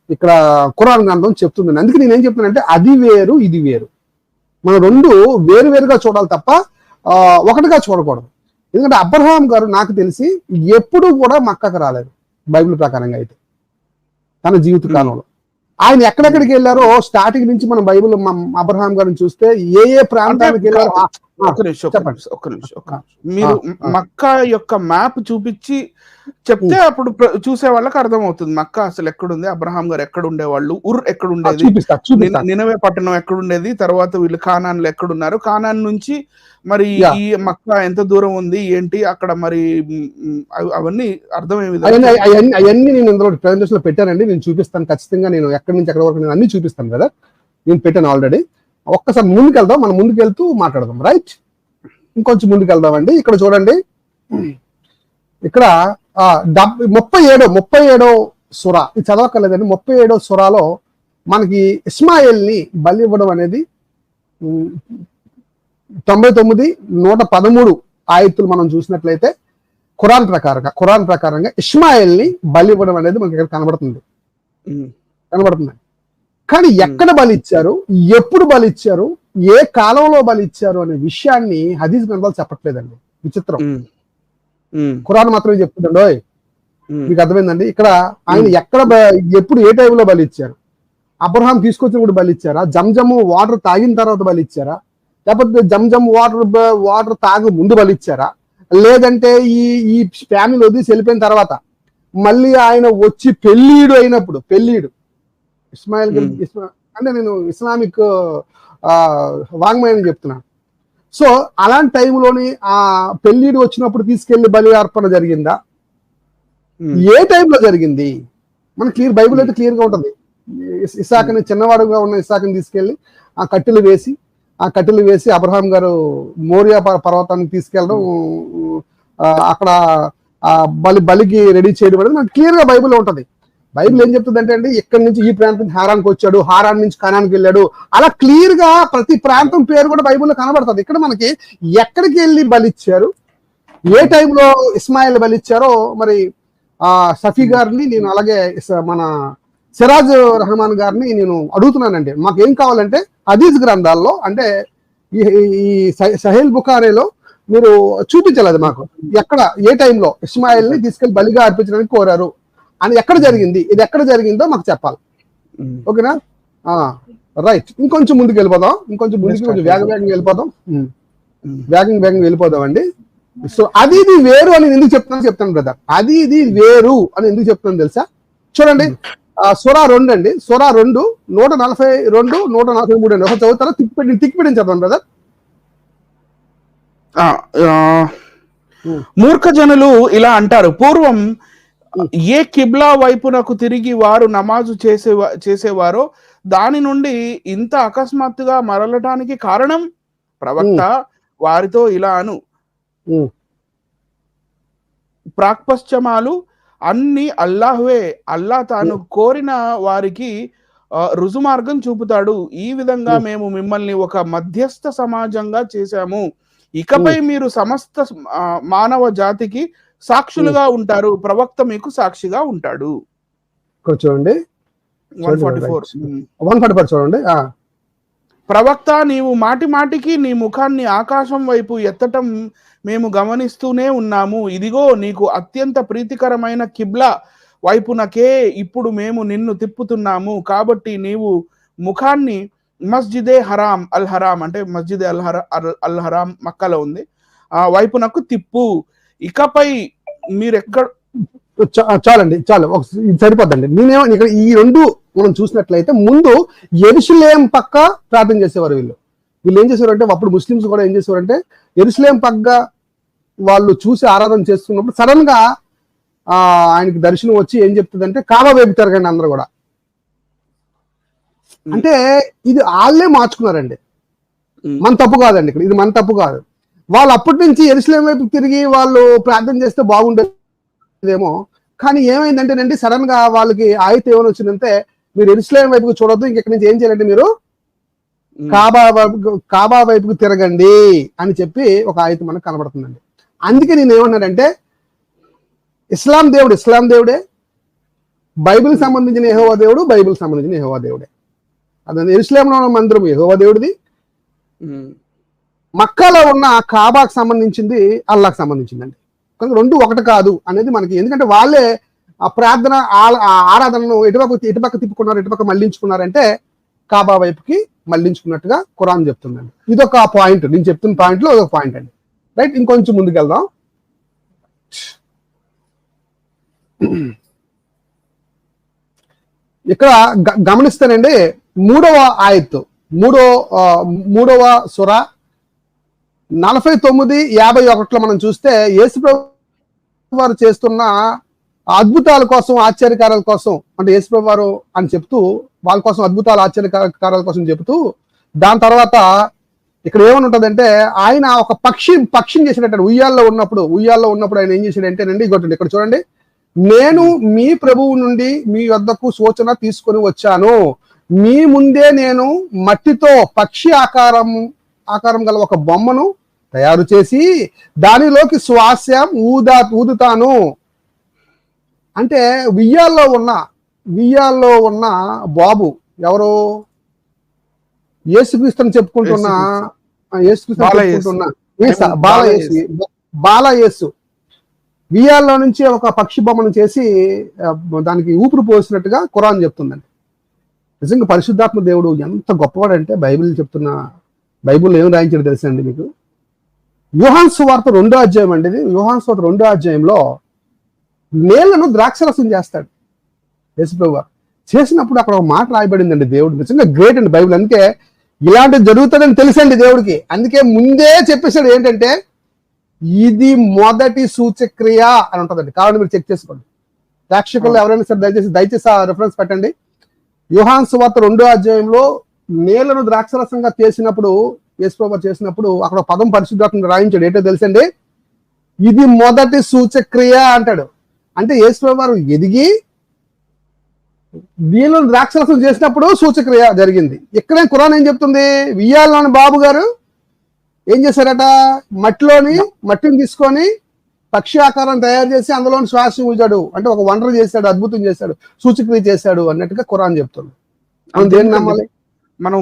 ఇక్కడ ఖురాన్ గ్రంథం చెప్తుంది. అందుకే నేనేం చెప్తున్నానంటే అది వేరు ఇది వేరు, మనం రెండు వేరు వేరుగా చూడాలి తప్ప ఒకటిగా చూడకూడదు. ఎందుకంటే అబ్రహాం గారు నాకు తెలిసి ఎప్పుడు కూడా మక్కకు రాలేదు బైబిల్ ప్రకారంగా అయితే తన జీవిత కాలంలో. ఆయన ఎక్కడెక్కడికి వెళ్ళారో స్టార్టింగ్ నుంచి మనం బైబిల్ అబ్రహాం గారిని చూస్తే ఏ ప్రాంతానికి వెళ్ళారో. మీరు మక్కా యొక్క మ్యాప్ చూపించి చెప్తే అప్పుడు చూసే వాళ్ళకి అర్థం అవుతుంది మక్కా అసలు ఎక్కడుంది, అబ్రహాం గారు ఎక్కడ ఉండేవాళ్ళు, ఉర్ ఎక్కడ ఉండేది, నినవే పట్టణం ఎక్కడుండేది, తర్వాత వీళ్ళు కానాన్లు ఎక్కడున్నారు, కానాన్ నుంచి మరి ఈ మక్కా ఎంత దూరం ఉంది ఏంటి అక్కడ, మరి అవన్నీ అర్థమయ్యే అవన్నీ నేను ఇందులో ప్రెజెంటేషన్ లో పెట్టానండి. నేను చూపిస్తాను ఖచ్చితంగా, నేను ఎక్కడి నుంచి ఎక్కడి వరకు నేను అన్ని చూపిస్తాను కదా, నేను పెట్టాను ఆల్రెడీ. ఒక్కసారి ముందుకు వెళ్దాం, మనం ముందుకు వెళ్తూ మాట్లాడదాం, రైట్? ఇంకొంచెం ముందుకు వెళ్దామండి. ఇక్కడ చూడండి, ఇక్కడ 37వ సుర, ఇది చదవక్కర్లేదండి. 37వ సురాలో మనకి ఇస్మాయిల్ ని బలి ఇవ్వడం అనేది 99, 113 ఆయతులు మనం చూసినట్లయితే ఖురాన్ ప్రకారంగా ఇస్మాయిల్ని బలి ఇవ్వడం అనేది మనకి ఇక్కడ కనబడుతుంది. కానీ ఎక్కడ బలి ఇచ్చారు, ఎప్పుడు బలి ఇచ్చారు, ఏ కాలంలో బలి ఇచ్చారు అనే విషయాన్ని హదీస్ గ్రంథాలు చెప్పట్లేదండి. విచిత్రం. ఖురాన్ మాత్రమే చెప్తుందండి. మీకు అర్థమైందండి? ఇక్కడ ఆయన ఎక్కడ ఎప్పుడు ఏ టైంలో బలి ఇచ్చారు? అబ్రహాం తీసుకొచ్చినప్పుడు బలి ఇచ్చారా? జంజము వాటర్ తాగిన తర్వాత బలి ఇచ్చారా? లేకపోతే జంజమ్ వాటర్ తాగి ముందు బలి ఇచ్చారా? లేదంటే ఈ ఫ్యామిలీ వదిలేసి వెళ్ళిపోయిన తర్వాత మళ్ళీ ఆయన వచ్చి పెళ్ళీడు ఇస్మాయిల్ అంటే నేను ఇస్లామిక్ వాంగ్మయం చెప్తున్నాను. సో అలాంటి టైంలోని ఆ పెళ్ళీడు వచ్చినప్పుడు తీసుకెళ్లి బలి అర్పణ జరిగిందా? ఏ టైంలో జరిగింది? మన బైబిల్ అయితే క్లియర్ గా ఉంటుంది. ఇసాకుని, చిన్నవాడుగా ఉన్న ఇసాకుని తీసుకెళ్లి ఆ కట్టెలు వేసి అబ్రహాం గారు మోరియా పర్వతాన్ని తీసుకెళ్ళడం, అక్కడ బలికి రెడీ చేయడం అనేది మనకి క్లియర్ గా బైబిల్లో ఉంటది. బైబిల్ ఏం చెప్తుంది అంటే అండి, ఇక్కడి నుంచి ఈ ప్రాంతం హారానికి వచ్చాడు, హారాన్ నుంచి కనానికి వెళ్ళాడు, అలా క్లియర్ గా ప్రతి ప్రాంతం పేరు కూడా బైబిల్లో కనబడుతుంది. ఇక్కడ మనకి ఎక్కడికి వెళ్ళి బలిచ్చారు, ఏ టైంలో ఇస్మాయిల్ బలిచ్చారో మరి షఫీ గారిని నేను, అలాగే మన సిరాజ్ రెహమాన్ గారిని నేను అడుగుతున్నానండి. మాకు ఏం కావాలంటే హదీస్ గ్రంథాల్లో, అంటే ఈ సహీల్ బుఖారీలో మీరు చూపించాలి మాకు, ఎక్కడ ఏ టైంలో ఇస్మాయిల్ ని తీసుకెళ్లి బలిగా అర్పించడానికి కోరారు అని ఎక్కడ జరిగింది, ఇది ఎక్కడ జరిగిందో మాకు చెప్పాలి. ఓకేనా? రైట్. ఇంకొంచెం ముందుకు వెళ్ళిపోదాం, కొంచెం వేగంగా వెళ్ళిపోదాం అండి. సో అది ఇది వేరు అని ఎందుకు చెప్తాను బ్రదర్, అది ఇది వేరు అని ఎందుకు చెప్తాను తెలుసా? చూడండి, సూరా 2 అండి, సూరా 2 142 143 అండి. ఒక చదువుతారా? తిక్కిపెట్టి చదవండి బ్రదర్. మూర్ఖ జనులు ఇలా అంటారు, పూర్వం ఏ కిబ్లా వైపునకు తిరిగి వారు నమాజు చేసేవారో దాని నుండి ఇంత అకస్మాత్తుగా మరలటానికి కారణం ప్రవక్త వారితో ఇలా అను, ప్రాక్పశ్చమాలు అన్ని అల్లాహ్వే, అల్లా తాను కోరిన వారికి రుజుమార్గం చూపుతాడు. ఈ విధంగా మేము మిమ్మల్ని ఒక మధ్యస్థ సమాజంగా చేశాము. ఇకపై మీరు సమస్త మానవ జాతికి సాక్షులుగా ఉంటారు. ప్రవక్త మీకు సాక్షిగా ఉంటాడు. చూడండి 144 చూడండి. ప్రవక్త, నీవు మాటి మాటికి నీ ముఖాన్ని ఆకాశం వైపు ఎత్తటం మేము గమనిస్తూనే ఉన్నాము. ఇదిగో నీకు అత్యంత ప్రీతికరమైన కిబ్లా వైపునకే ఇప్పుడు మేము నిన్ను తిప్పుతున్నాము. కాబట్టి నీవు ముఖాన్ని మస్జిదే హరాం అల్ హరాం, అంటే మస్జిద్ అల్ హరాం మక్కలో ఉంది, ఆ వైపునకు తిప్పు. ఇకపై మీరెక్కడ చాలండి, చాలు, ఇది సరిపోద్దండి. నేనేమో ఇక్కడ ఈ రెండు మనం చూసినట్లయితే, ముందు యెరూషలేం పక్క ప్రార్థన చేసేవారు వీళ్ళు ఏం చేసేవారంటే, అప్పుడు ముస్లిమ్స్ కూడా ఏం చేసేవారంటే, యెరూషలేం పక్క వాళ్ళు చూసి ఆరాధన చేస్తున్నప్పుడు సడన్ గా ఆయనకి దర్శనం వచ్చి ఏం చెప్తుందంటే, కాబా వైపు తిరగండి అందరూ కూడా. అంటే ఇది వాళ్ళే మార్చుకున్నారండి, మన తప్పు కాదండి. ఇక్కడ ఇది మన తప్పు కాదు. వాళ్ళు అప్పటి నుంచి యెరూషలేం వైపు తిరిగి వాళ్ళు ప్రార్థన చేస్తే బాగుండేదేమో. కానీ ఏమైందంటేనండి, సడన్ గా వాళ్ళకి ఆయత ఏమైనా వచ్చిందంటే, మీరు యెరూషలేం వైపుకు చూడొద్దు, ఇంకెక్కడి నుంచి ఏం చేయాలంటే మీరు కాబా వైపుకు తిరగండి అని చెప్పి ఒక ఆయత మనకు కనబడుతుందండి. అందుకే నేను ఏమన్నానంటే, ఇస్లాం దేవుడే, బైబిల్ సంబంధించిన యెహోవా దేవుడు, బైబిల్ సంబంధించిన యెహోవా దేవుడే. అదే యెరూషలేంలో ఉన్న మందిరం యెహోవా దేవుడిది, మక్కాలో ఉన్న కాబాకు సంబంధించింది అల్లాహ్కి సంబంధించిందండి. కానీ రెండు ఒకటి కాదు అనేది మనకి, ఎందుకంటే వాళ్ళే ఆ ప్రార్థన ఆరాధనను ఎటుపక్క తిప్పుకున్నారు, ఎటుపక్క మళ్లించుకున్నారంటే కాబా వైపుకి మళ్లించుకున్నట్టుగా ఖురాన్ చెప్తుందండి. ఇదొక పాయింట్, నేను చెప్తున్న పాయింట్లో ఒక పాయింట్ అండి. రైట్. ఇంకొంచెం ముందుకు వెళ్దాం. ఇక్కడ గమనిస్తానండి, 3వ ఆయత్, మూడవ సూర 49-51 మనం చూస్తే, యేసుప్రభు వారు చేస్తున్న అద్భుతాల కోసం, ఆశ్చర్యకారాల కోసం, అంటే యేసుప్రభు వారు అని చెప్తూ వాళ్ళ కోసం అద్భుతాలు ఆశ్చర్యకారాల కోసం చెబుతూ, దాని తర్వాత ఇక్కడ ఏమని ఉంటుందంటే, ఆయన ఒక పక్షిని చేసినట్టు ఉయ్యాల్లో ఉన్నప్పుడు ఆయన ఏం చేశాడంటేనండి, ఇక్కడ చూడండి, నేను మీ ప్రభువు నుండి మీ వద్దకు సూచన తీసుకొని వచ్చాను, మీ ముందే నేను మట్టితో పక్షి ఆకారం గల ఒక బొమ్మను తయారు చేసి దానిలోకి శ్వాసం ఊదుతాను. అంటే వియ్యాల్లో ఉన్న బాబు ఎవరు? యేసుక్రీస్తుని చెప్పుకుంటున్న బాలయేసు వియ్యాల్లో నుంచి ఒక పక్షి బొమ్మను చేసి దానికి ఊపిరి పోసినట్టుగా ఖురాన్ చెప్తుందండి. నిజంగా పరిశుద్ధాత్మ దేవుడు ఎంత గొప్పవాడంటే బైబిల్లో ఏం రాయించాడు తెలుసండి మీకు? యోహాను సువార్త 2వ అధ్యాయం అండి ఇది. యోహాను సువార్త 2వ అధ్యాయంలో నీళ్లను ద్రాక్షరసం చేస్తాడు యేసుప్రభువు. చేసినప్పుడు అక్కడ ఒక మాట రాయబడిందండి. దేవుడు నిజంగా గ్రేట్ అండి బైబిల్. అందుకే ఇలాంటివి జరుగుతుందని తెలుసండి దేవుడికి. అందుకే ముందే చెప్పేశాడు ఏంటంటే ఇది మొదటి సూచక్రియ అని ఉంటుందండి. కాబట్టి మీరు చెక్ చేసుకోండి. ప్రేక్షకులు ఎవరైనా సరే దయచేసి ఆ రిఫరెన్స్ పెట్టండి. యోహాను సువార్త 2వ అధ్యాయంలో నీళ్లను ద్రాక్షరసంగా చేసినప్పుడు యేసుప్రభువు చేసినప్పుడు అక్కడ పదం పరిశుద్ధాత్మను రాయించాడు. ఏంటో తెలుసండి, ఇది మొదటి సూచక్రియ అంటాడు. అంటే యేసుప్రభువు ఎదిగి నీళ్లను ద్రాక్షరసం చేసినప్పుడు సూచక్రియ జరిగింది. ఇక్కడే ఖురాన్ ఏం చెప్తుంది? వియ్యాలలోని బాబు గారు ఏం చేశారట? మట్టిని తీసుకొని పక్షి ఆకారం తయారు చేసి అందులోని శ్వాస ఊజాడు. అంటే ఒక వండర్ చేశాడు, అద్భుతం చేశాడు, సూచక్రియ చేశాడు అన్నట్టుగా ఖురాన్ చెప్తుంది. మనం దేన్ని నమ్మాలి? మనం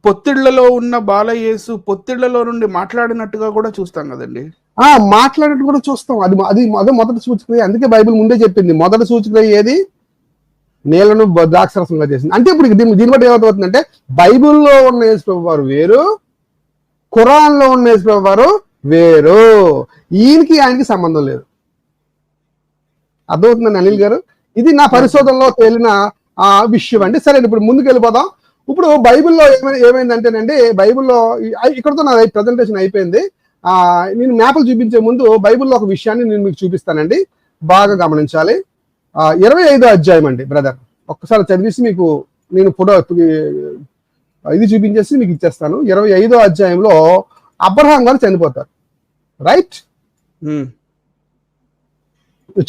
పొత్తిళ్లలో ఉన్న బాలయేసు పొత్తిళ్లలో నుండి మాట్లాడినట్టుగా కూడా చూస్తాం కదండి. మాట్లాడినట్టు కూడా చూస్తాం. అది మొదటి సూచక్రియ. అందుకే బైబిల్ ముందే చెప్పింది మొదటి సూచక్రియ ఏది? నీళ్లను ద్రాక్షరసంగా చేసింది. అంటే ఇప్పుడు దీన్ని బట్టి ఏమవుతుందంటే బైబిల్లో ఉన్న యేసుప్రభువు వారు వేరు, ఖురాన్ లో ఉన్న యేసుప్రభువు వారు వేరు. ఆయనకి సంబంధం లేదు. అర్థమవుతుందండి అనిల్ గారు? ఇది నా పరిశోధనలో తేలిన విషయం అండి. సరే, ఇప్పుడు ముందుకు వెళ్ళిపోదాం. ఇప్పుడు బైబిల్లో ఏమైందంటేనండి, బైబిల్లో ఇక్కడతో నా ప్రజెంటేషన్ అయిపోయింది. నేను మ్యాప్లు చూపించే ముందు బైబిల్లో ఒక విషయాన్ని నేను మీకు చూపిస్తానండి, బాగా గమనించాలి. 25వ అధ్యాయం అండి బ్రదర్. ఒక్కసారి చదివేసి మీకు నేను ఫోటో ఇది చూపించేసి మీకు ఇచ్చేస్తాను. 25వ అధ్యాయంలో అబ్రహాం గారు చనిపోతారు. రైట్?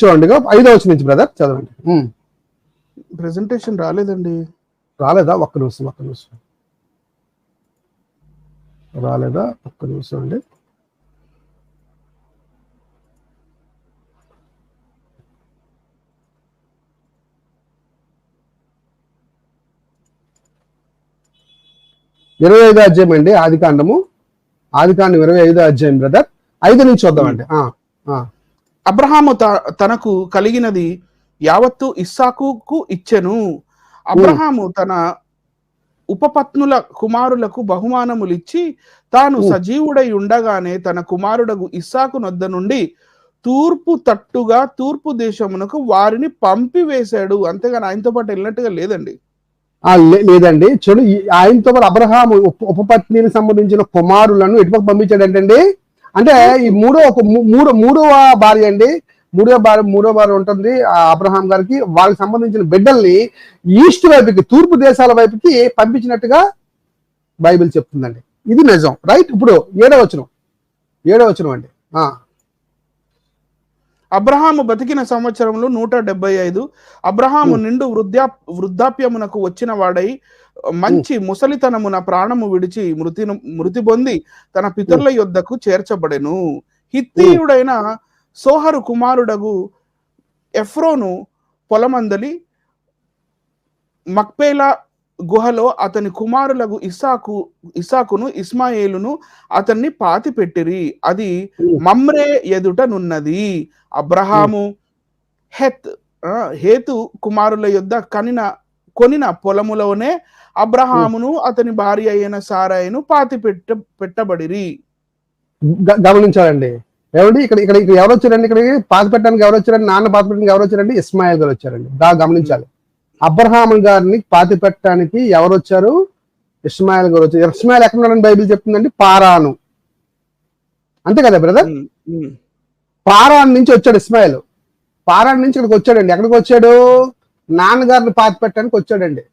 చూడండి 5వ వచనం నుంచి బ్రదర్ చదవండి. ప్రెజెంటేషన్ రాలేదండి. రాలేదా? ఒక్క నిమిషం రాలేదా? ఒక్క నిమిషం అండి. ఇరవై 25వ అధ్యాయం అండి, ఆదికాండం 25వ అధ్యాయం బ్రదర్. 5 నుంచి చూద్దామండి. అబ్రహాము తనకు కలిగినది యావత్తు ఇస్సాకుకు ఇచ్చెను. అబ్రహాము తన ఉపపత్నుల కుమారులకు బహుమానములిచ్చి తాను సజీవుడై ఉండగానే తన కుమారుడగు ఇస్సాకు నొద్ద నుండి తూర్పు తట్టుగా తూర్పు దేశమునకు వారిని పంపివేశాడు. అంతేగాని ఆయనతో పాటు వెళ్ళినట్టుగా లేదండి. లేదండి. చూడు, ఆయనతో పాటు అబ్రహాము ఉపపత్నికి సంబంధించిన కుమారులను ఎటుపక్క పంపించాడంటండి. అంటే ఈ మూడవ భార్య అండి, మూడో భార్య ఉంటుంది అబ్రహాం గారికి. వాళ్ళకి సంబంధించిన బిడ్డల్ని ఈస్ట్ వైపుకి, తూర్పు దేశాల వైపుకి పంపించినట్టుగా బైబిల్ చెప్తుందండి. ఇది నిజం. రైట్? ఇప్పుడు 7వ వచనం అండి. అబ్రహాము బతికిన సంవత్సరంలో 175. అబ్రహాము నిండు వృద్ధాప్యమునకు వచ్చిన వాడై మంచి ముసలితనమున ప్రాణము విడిచి మృతి పొంది తన పితరుల యొద్దకు చేర్చబడెను. హిత్తీయుడైన సోహరు కుమారుడగు ఎఫ్రోను పొలమందలి మక్పేలా గుహలో అతని కుమారులకు ఇస్సాకును ఇస్మాయేలును అతన్ని పాతి పెట్టిరి. అది మమ్రే ఎదుట నున్నది. అబ్రహాము హేతు కుమారుల యొద్ద కొనిన పొలములోనే అబ్రహామును అతని భార్య అయిన సారాయిను పాతి పెట్టబడిరి. గమనించాలండి. ఏమండి, ఇక్కడ ఎవరు వచ్చారండి? ఇక్కడికి పాతి పెట్టడానికి ఎవరు వచ్చారండి? నాన్న పాతి పెట్టడానికి ఎవరు వచ్చారండి? ఇస్మాయిల్ గారు వచ్చారండి. గమనించాలి. అబ్రహాం గారిని పాతి పెట్టడానికి ఎవరు వచ్చారు? ఇస్మాయిల్ గారు వచ్చారు. ఇస్మాయిల్ ఎక్కడ ఉన్నాడని బైబిల్ చెప్తుందండి? పారాను. అంతే కదా బ్రదర్? పారాన్ నుంచి వచ్చాడు ఇస్మాయిల్. పారాన్ నుంచి ఇక్కడికి వచ్చాడండి. ఎక్కడికి వచ్చాడు? నాన్నగారిని పాతి పెట్టడానికి వచ్చాడండి.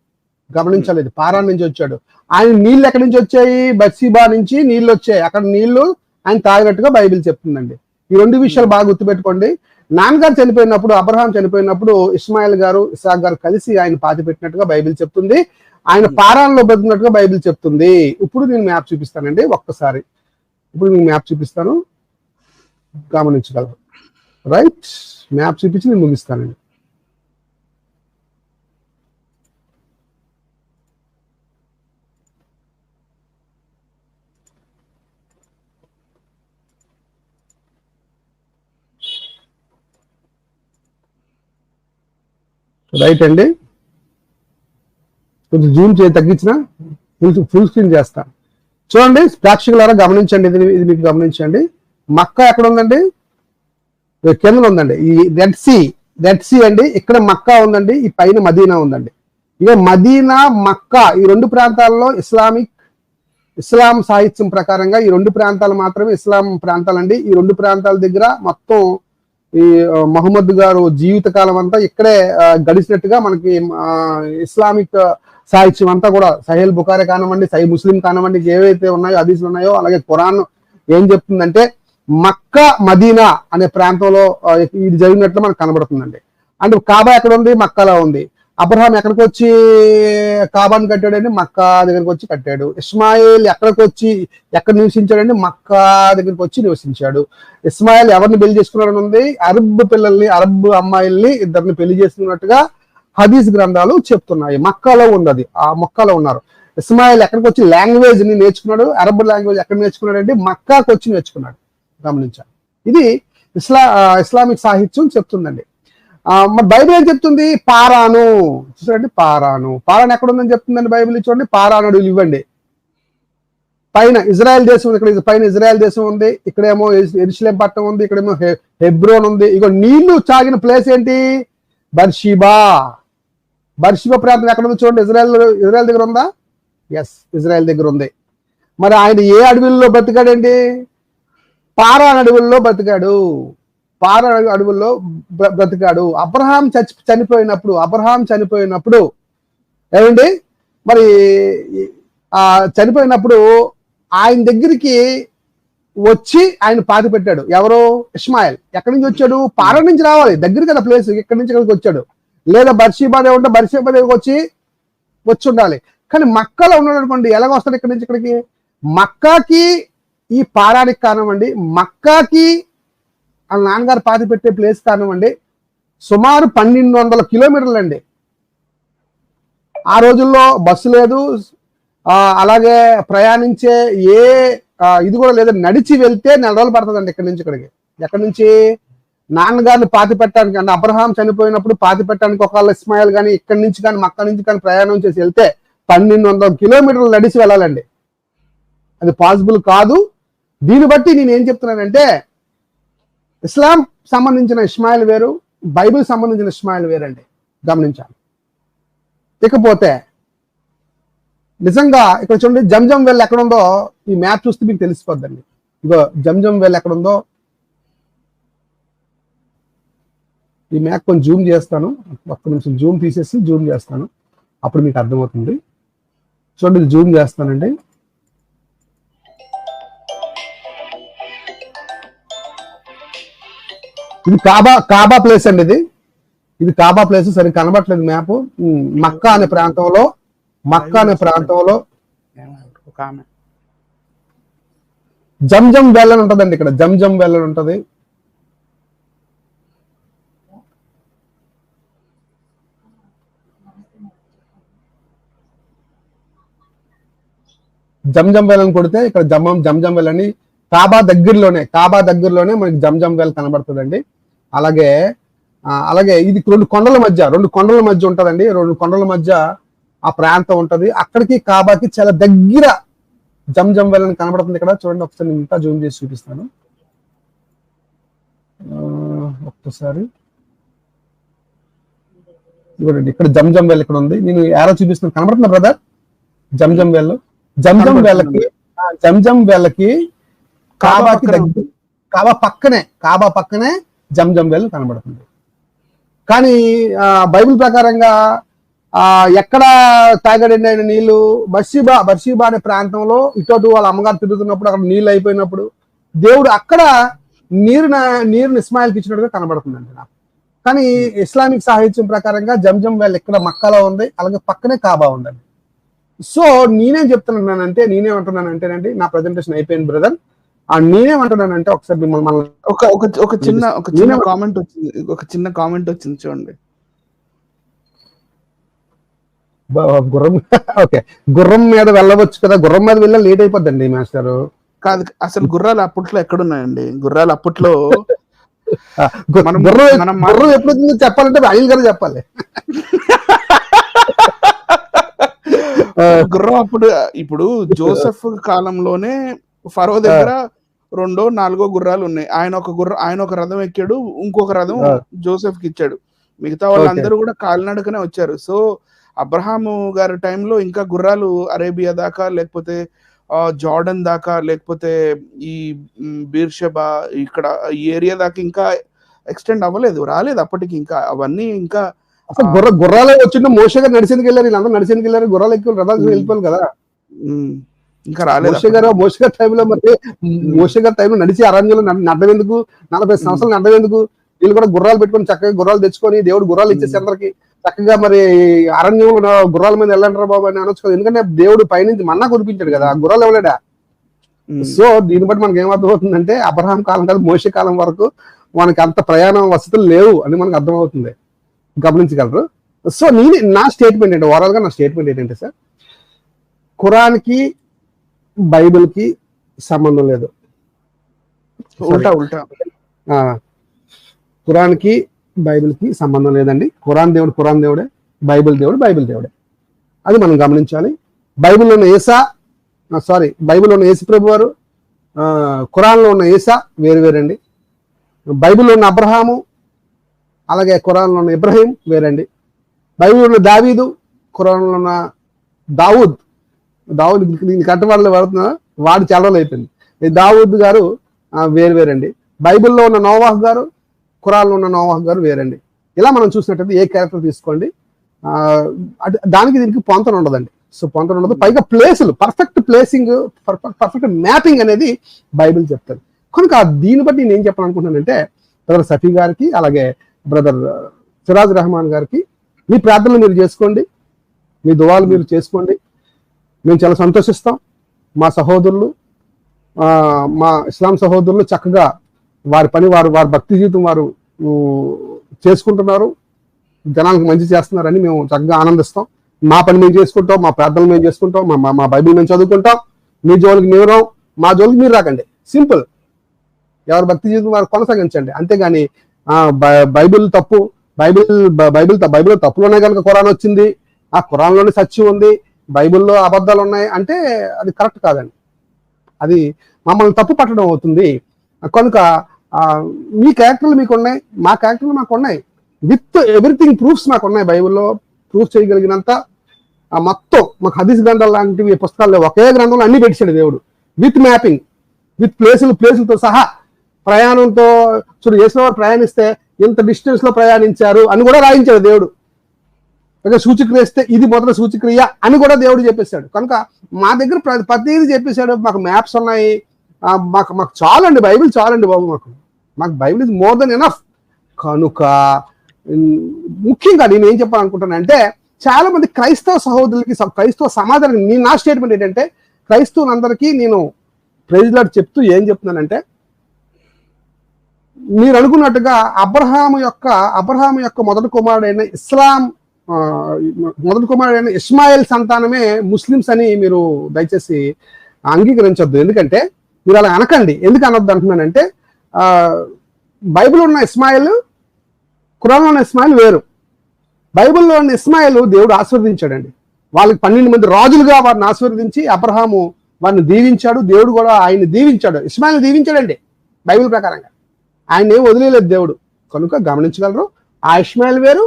గమనించలేదు. పారాన్ నుంచి వచ్చాడు. ఆయన నీళ్ళు ఎక్కడి నుంచి వచ్చాయి? బత్సిబా నుంచి నీళ్ళు వచ్చాయి. అక్కడ నీళ్లు ఆయన తాగినట్టుగా బైబిల్ చెప్తుందండి. ఈ 2 విషయాలు బాగా గుర్తుపెట్టుకోండి. నాన్నగారు చనిపోయినప్పుడు, అబ్రహాం చనిపోయినప్పుడు ఇస్మాయిల్ గారు ఇస్సాక్ గారు కలిసి ఆయన పాతి పెట్టినట్టుగా బైబిల్ చెప్తుంది. ఆయన పారాన్లో బతికినట్టుగా బైబిల్ చెప్తుంది. ఇప్పుడు నేను మ్యాప్ చూపిస్తానండి ఒక్కసారి. ఇప్పుడు మీకు మ్యాప్ చూపిస్తాను, గమనించగలరు. రైట్, మ్యాప్ చూపించి నేను ముగిస్తానండి. రైట్ అండి, కొంచెం జూమ్ తగ్గించిన ఫుల్ స్క్రీన్ చేస్తా. చూడండి ప్రేక్షకులారా, గమనించండి, ఇది మీకు గమనించండి. మక్కా ఎక్కడ ఉందండి? కింద ఉందండి. ఈ రెడ్ సీ అండి, ఇక్కడ మక్కా ఉందండి, ఈ పైన మదీనా ఉందండి. ఇక మదీనా, మక్కా ఈ రెండు ప్రాంతాల్లో ఇస్లాం సాహిత్యం ప్రకారంగా ఈ రెండు ప్రాంతాలు మాత్రమే ఇస్లాం ప్రాంతాలండి. ఈ రెండు ప్రాంతాల దగ్గర మొత్తం ఈ మహమ్మద్ గారు జీవితకాలం అంతా ఇక్కడే గడిచినట్టుగా మనకి ఇస్లామిక్ సాహిత్యం అంతా కూడా సహీల్ బుఖారీ కానివ్వండి, సహీ ముస్లిం కానివ్వండి, ఏవైతే ఉన్నాయో హదీసులు ఉన్నాయో, అలాగే ఖురాన్ ఏం చెప్తుందంటే మక్కా మదీనా అనే ప్రాంతంలో ఇది జరిగినట్లు మనకు కనబడుతుందండి. అంటే కాబా ఎక్కడ ఉంది? మక్కాలో ఉంది. అబ్రహాం ఎక్కడికి వచ్చి కాబాను కట్టాడండి? మక్కా దగ్గరికి వచ్చి కట్టాడు. ఇస్మాయిల్ ఎక్కడ నివసించాడండి? మక్కా దగ్గరికి వచ్చి నివసించాడు. ఇస్మాయిల్ ఎవరిని పెళ్లి చేసుకున్నాడని ఉంది? అరబ్ అమ్మాయిల్ని ఇద్దరిని పెళ్లి చేసుకున్నట్టుగా హదీస్ గ్రంథాలు చెప్తున్నాయి. మక్కాలో ఉంది, అది ఆ మక్కాలో ఉన్నారు. ఇస్మాయిల్ ఎక్కడికి వచ్చి లాంగ్వేజ్ ని నేర్చుకున్నాడు? అరబ్ లాంగ్వేజ్ ఎక్కడ నేర్చుకున్నాడు అండి? మక్కాకి వచ్చి నేర్చుకున్నాడు. గమనించాలి, ఇది ఇస్లామిక్ సాహిత్యం చెప్తుందండి. మరి బైబిల్ ఏం చెప్తుంది? పారాను చూడండి, పారాను ఎక్కడ ఉందని చెప్తుందండి బైబిల్. చూడండి, పారాను అడవులు ఇవ్వండి. పైన ఇజ్రాయెల్ దేశం ఉంది, ఇక్కడ పైన ఇజ్రాయెల్ దేశం ఉంది, ఇక్కడేమో యెరూషలేం పట్టణం ఉంది, ఇక్కడేమో హెబ్రోన్ ఉంది. ఇగో నీళ్లు చాగిన ప్లేస్ ఏంటి? బర్షిబా ప్రాంతం ఎక్కడ ఉంది? చూడండి, ఇజ్రాయెల్ దగ్గర ఉందా? ఎస్, ఇజ్రాయెల్ దగ్గర ఉంది. మరి ఆయన ఏ అడవుల్లో బ్రతికాడండి? పారాన్ అడవుల్లో బ్రతికాడు. అబ్రహాం చనిపోయినప్పుడు ఏమండి, మరి చనిపోయినప్పుడు ఆయన దగ్గరికి వచ్చి ఆయన పాతి పెట్టాడు. ఎవరు? ఇస్మాయిల్. ఎక్కడి నుంచి వచ్చాడు? పారాన్ నుంచి రావాలి, దగ్గర కదా ప్లేస్, ఇక్కడి నుంచి ఇక్కడికి వచ్చాడు. లేదా బర్షిబా ఉంటే బర్షిబా దగ్గరికి వచ్చి ఉండాలి. కానీ మక్కాలో ఉన్నాడు అనుకోండి, ఎలాగ వస్తాడు ఇక్కడి నుంచి ఇక్కడికి? మక్కాకి ఈ పారానికి కానివ్వండి, మక్కాకి వాళ్ళ నాన్నగారు పాతి పెట్టే ప్లేస్ కానివ్వండి, సుమారు 1200 కిలోమీటర్లు అండి. ఆ రోజుల్లో బస్సు లేదు, అలాగే ప్రయాణించే ఇది కూడా లేదు. నడిచి వెళ్తే 4 రోజులు పడుతుందండి ఇక్కడి నుంచి ఇక్కడికి. ఎక్కడి నుంచి? నాన్నగారిని పాతి పెట్టడానికి, అంటే అబ్రహాం చనిపోయినప్పుడు పాతి పెట్టడానికి ఒకవేళ ఇస్మాయిల్ కానీ ఇక్కడి నుంచి కానీ మక్కా నుంచి కానీ ప్రయాణం చేసి వెళ్తే 1200 కిలోమీటర్లు నడిచి వెళ్ళాలండి. అది పాసిబుల్ కాదు. దీన్ని బట్టి నేను ఏం చెప్తున్నానంటే, ఇస్లాం సంబంధించిన ఇస్మాయిల్ వేరు, బైబిల్ సంబంధించిన ఇస్మాయిల్ వేరండి, గమనించాలి. ఇకపోతే నిజంగా ఇక్కడ చూడండి, జంజం వెల్ ఎక్కడుందో ఈ మ్యాప్ చూస్తే మీకు తెలిసిపోద్దండి. ఇగో జంజం వెల్ ఎక్కడుందో ఈ మ్యాప్ కొంచెం జూమ్ చేస్తాను, ఒక్క నిమిషం జూమ్ తీసేసి జూమ్ చేస్తాను, అప్పుడు మీకు అర్థమవుతుంది. చూడండి, ఇది జూమ్ చేస్తానండి. ఇది కాబా ప్లేస్ అండి. ఇది కాబా ప్లేస్. సరే కనబట్లేదు మ్యాప్. మక్కా అనే ప్రాంతంలో జంజం వెల్ అని ఉంటదండి. ఇక్కడ జంజం వెల్ అని ఉంటది. జంజం వెల్ అని కొడితే ఇక్కడ జంజం వెల్ అని కాబా దగ్గరలోనే మనకి జంజం వెల్ కనబడుతుందండి. అలాగే ఇది రెండు కొండల మధ్య ఉంటదండి. 2 కొండల మధ్య ఆ ప్రాంతం ఉంటది. అక్కడికి కాబాకి చాలా దగ్గర జంజం వెల్ అని కనబడుతుంది. ఇక్కడ చూడండి, ఒకసారి నేను ఇంకా జూమ్ చేసి చూపిస్తాను. ఒక్కసారి చూడండి, ఇక్కడ జంజం వెల్ ఇక్కడ ఉంది. నేను యారో చూపిస్తున్నాను, కనబడుతున్నా బ్రదర్? జంజం వెల్కి కాబాకి దగ్గర, కాబా పక్కనే జంజం వెల్ కనబడుతుంది. కానీ బైబిల్ ప్రకారంగా ఎక్కడ తాగాడండి ఆయన నీళ్లు? బర్షిబా అనే ప్రాంతంలో ఇటు వాళ్ళ అమ్మగారు తిరుగుతున్నప్పుడు అక్కడ నీళ్ళు అయిపోయినప్పుడు దేవుడు అక్కడ నీరుని ఇస్మాయిల్కి ఇచ్చినట్టుగా కనబడుతుందండి నాకు. కానీ ఇస్లామిక్ సాహిత్యం ప్రకారంగా జంజం వెల్ ఇక్కడ మక్కాలో ఉంది, అలాగే పక్కనే కాబా ఉందండి. సో నేనేమంటున్నానంటేనండి, నా ప్రజెంటేషన్ అయిపోయింది బ్రదర్. నేనేమంటున్నానంటే ఒకసారి మిమ్మల్ని ఒక చిన్న కామెంట్ వచ్చింది చూడండి. గుర్రం ఓకే, గుర్రం మీద వెళ్ళవచ్చు కదా, గుర్రం మీద వెళ్ళా లేట్ అయిపోద్దండి మాస్టర్. కాదు, అసలు గుర్రాలు అప్పట్లో ఎక్కడున్నాయండి? గుర్రాలు అప్పట్లో గుర్రం ఎప్పుడు చెప్పాలంటే అనిల్ గారు చెప్పాలి. గుర్రం అప్పుడు ఇప్పుడు జోసెఫ్ కాలంలోనే ఫరో దగ్గర 2, 4 గుర్రాలు ఉన్నాయి. ఆయన ఒక రథం ఎక్కాడు, ఇంకొక రథం జోసెఫ్ కి ఇచ్చాడు. మిగతా వాళ్ళందరూ కూడా కాలినడకనే వచ్చారు. సో అబ్రహాము గారి టైంలో ఇంకా గుర్రాలు అరేబియా దాకా, లేకపోతే జార్డన్ దాకా, లేకపోతే ఈ బీర్షబా ఇక్కడ ఈ ఏరియా దాకా ఇంకా ఎక్స్టెండ్ అవ్వలేదు, రాలేదు అప్పటికి. ఇంకా అవన్నీ ఇంకా గుర్రాలే వచ్చిండు. మోషే గారు నడిచేందుకు వెళ్ళారు, వీళ్ళందరూ నడిచేందుకు వెళ్ళారు, గుర్రాలు ఎక్కువ రథాలు వెళ్ళిపోయారు కదా. ఇంకా రాలేదు. మోషే గారి టైంలో మరి మోషే గారి టైంలో నడిచి అరణ్యంలో నడవేందుకు 40 సంవత్సరాలు నడవేందుకు? వీళ్ళు కూడా గుర్రాలు పెట్టుకొని చక్కగా గుర్రాలు తెచ్చుకొని దేవుడు గుర్రాలు ఇచ్చేసి అందరికి చక్కగా మరి అరణ్యంలో గుర్రాల మీద వెళ్ళంటారా బాబు అని అనొచ్చు కదా. ఎందుకంటే దేవుడు పైనుంచి మన్నా కురిపించాడు కదా, ఆ గుర్రాలు ఇవ్వలేడా. సో దీన్ని బట్టి మనకి ఏమర్థం అవుతుందంటే అబ్రహాం కాలం కాదు, మోషే కాలం వరకు మనకి అంత ప్రయాణం వసతులు లేవు అని మనకు అర్థమవుతుంది, గమనించగలరు. సో నా స్టేట్మెంట్ ఏంటి, ఓవరాల్ గా నా స్టేట్మెంట్ ఏంటంటే సార్, ఖురాన్కి బైబిల్కి సంబంధం లేదు. ఉల్టా ఖురాన్కి బైబిల్కి సంబంధం లేదండి. ఖురాన్ దేవుడే, బైబిల్ దేవుడే. అది మనం గమనించాలి. బైబిల్లో ఉన్న యేసు ప్రభు వారు, ఖురాన్లో ఉన్న ఈసా వేరువేరండి. బైబిల్లో ఉన్న అబ్రహాము అలాగే ఖురాన్లో ఉన్న ఇబ్రహీం వేరండి. బైబిల్లో ఉన్న దావీదు, ఖురాన్లో ఉన్న దావుద్ కట్టవాళ్ళు పడుతున్నా వాడు చాలా రోజులు అయిపోయింది. ఈ దావుద్ గారు వేరువేరండి. బైబిల్లో ఉన్న నోవాహ్ గారు, ఖురాన్లో ఉన్న నోవాహ్ గారు వేరండి. ఇలా మనం చూసినట్టయితే ఏ క్యారెక్టర్ తీసుకోండి, దానికి దీనికి పొంతన ఉండదండి. సో పొంతన ఉండదు. పైగా ప్లేసులు పర్ఫెక్ట్ ప్లేసింగ్, పర్ఫెక్ట్ మ్యాపింగ్ అనేది బైబిల్ చెప్తారు. కనుక దీన్ని బట్టి నేను ఏం చెప్పాలనుకుంటున్నానంటే, బ్రదర్ సఫీ గారికి అలాగే బ్రదర్ సిరాజ్ రెహమాన్ గారికి, మీ ప్రార్థనలు మీరు చేసుకోండి, మీ దువాలు మీరు చేసుకోండి, మేము చాలా సంతోషిస్తాం. మా సహోదరులు, మా ఇస్లాం సహోదరులు చక్కగా వారి పని వారి భక్తి జీవితం వారు చేసుకుంటున్నారు, జనాలకు మంచి చేస్తున్నారని మేము చక్కగా ఆనందిస్తాం. మా పని మేము చేసుకుంటాం, మా ప్రార్థనలు మేము చేసుకుంటాం, మా బైబిల్ మేము చదువుకుంటాం. మీ జోలికి మేము రాం, మా జోలికి మీరు రాకండి. సింపుల్. ఎవరి భక్తి జీవితం వారు కొనసాగించండి. అంతేగాని బైబిల్ తప్పు, బైబిల్లో తప్పులు ఉన్నాయి కనుక ఖురాన్ వచ్చింది, ఆ ఖురాన్లోనే సత్యం ఉంది, బైబిల్లో అబద్ధాలు ఉన్నాయి అంటే అది కరెక్ట్ కాదండి. అది మమ్మల్ని తప్పు పట్టడం అవుతుంది. కనుక మీ క్యారెక్టర్లు మీకు ఉన్నాయి, మా క్యారెక్టర్లు మాకు ఉన్నాయి, విత్ ఎవ్రీథింగ్ ప్రూఫ్స్ మాకు ఉన్నాయి. బైబిల్లో ప్రూఫ్ చేయగలిగినంత మొత్తం మాకు హదీస్ గ్రంథాలు లాంటివి పుస్తకాలు ఒకే గ్రంథంలో అన్ని పెట్టాడు దేవుడు, విత్ మ్యాపింగ్, విత్ ప్లేసులతో సహా. ప్రయాణంతో చూడు, యేసువారు ప్రయాణిస్తే ఎంత డిస్టెన్స్ లో ప్రయాణించారు అని కూడా రాయించాడు దేవుడు. అలాగే సూచక్రియ ఇస్తే ఇది మొదటి సూచక్రియ అని కూడా దేవుడు చెప్పేశాడు. కనుక మా దగ్గర ప్రతిదీ చెప్పేశాడు. మాకు మ్యాప్స్ ఉన్నాయి, మాకు చాలండి, బైబిల్ చాలండి బాబు, మాకు Bible is more than enough. కనుక ముఖ్యంగా నేను ఏం చెప్పాలనుకుంటానంటే, చాలా మంది క్రైస్తవ సహోదరులకి, క్రైస్తవ సమాజానికి నా స్టేట్మెంట్ ఏంటంటే, క్రైస్తవులందరికీ నేను ప్రైజ్ లార్డ్ చెప్తూ ఏం చెప్తున్నానంటే, మీరు అనుకున్నట్టుగా అబ్రహాము యొక్క మొదటి కుమారుడైన ఇస్మాయిల్ సంతానమే ముస్లిమ్స్ అని మీరు దయచేసి అంగీకరించొద్దు. ఎందుకంటే మీరు అలా అనకండి. ఎందుకు అనొద్దు అంటున్నానంటే, బైబిల్లో ఉన్న ఇస్మాయిల్, ఖురాన్లో ఉన్న ఇస్మాయిల్ వేరు. బైబిల్లో ఉన్న ఇస్మాయిల్ దేవుడు ఆశీర్వదించాడండి. వాళ్ళకి 12 మంది రాజులుగా వారిని ఆశీర్వదించి అబ్రహాము వారిని దీవించాడు. దేవుడు కూడా ఆయన్ని దీవించాడు, ఇస్మాయిల్ దీవించాడండి బైబిల్ ప్రకారంగా. ఆయన ఏం వదిలేదు దేవుడు. కనుక గమనించగలరు, ఆ ఇస్మాయిల్ వేరు,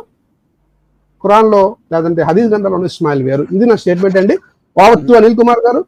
ఖురాన్లో లేదంటే హదీస్ గ్రంథంలో ఉన్న ఇస్మాయిల్ వేరు. ఇది నా స్టేట్మెంట్ అండి. ఓవర్ టు అనిల్ కుమార్ గారు.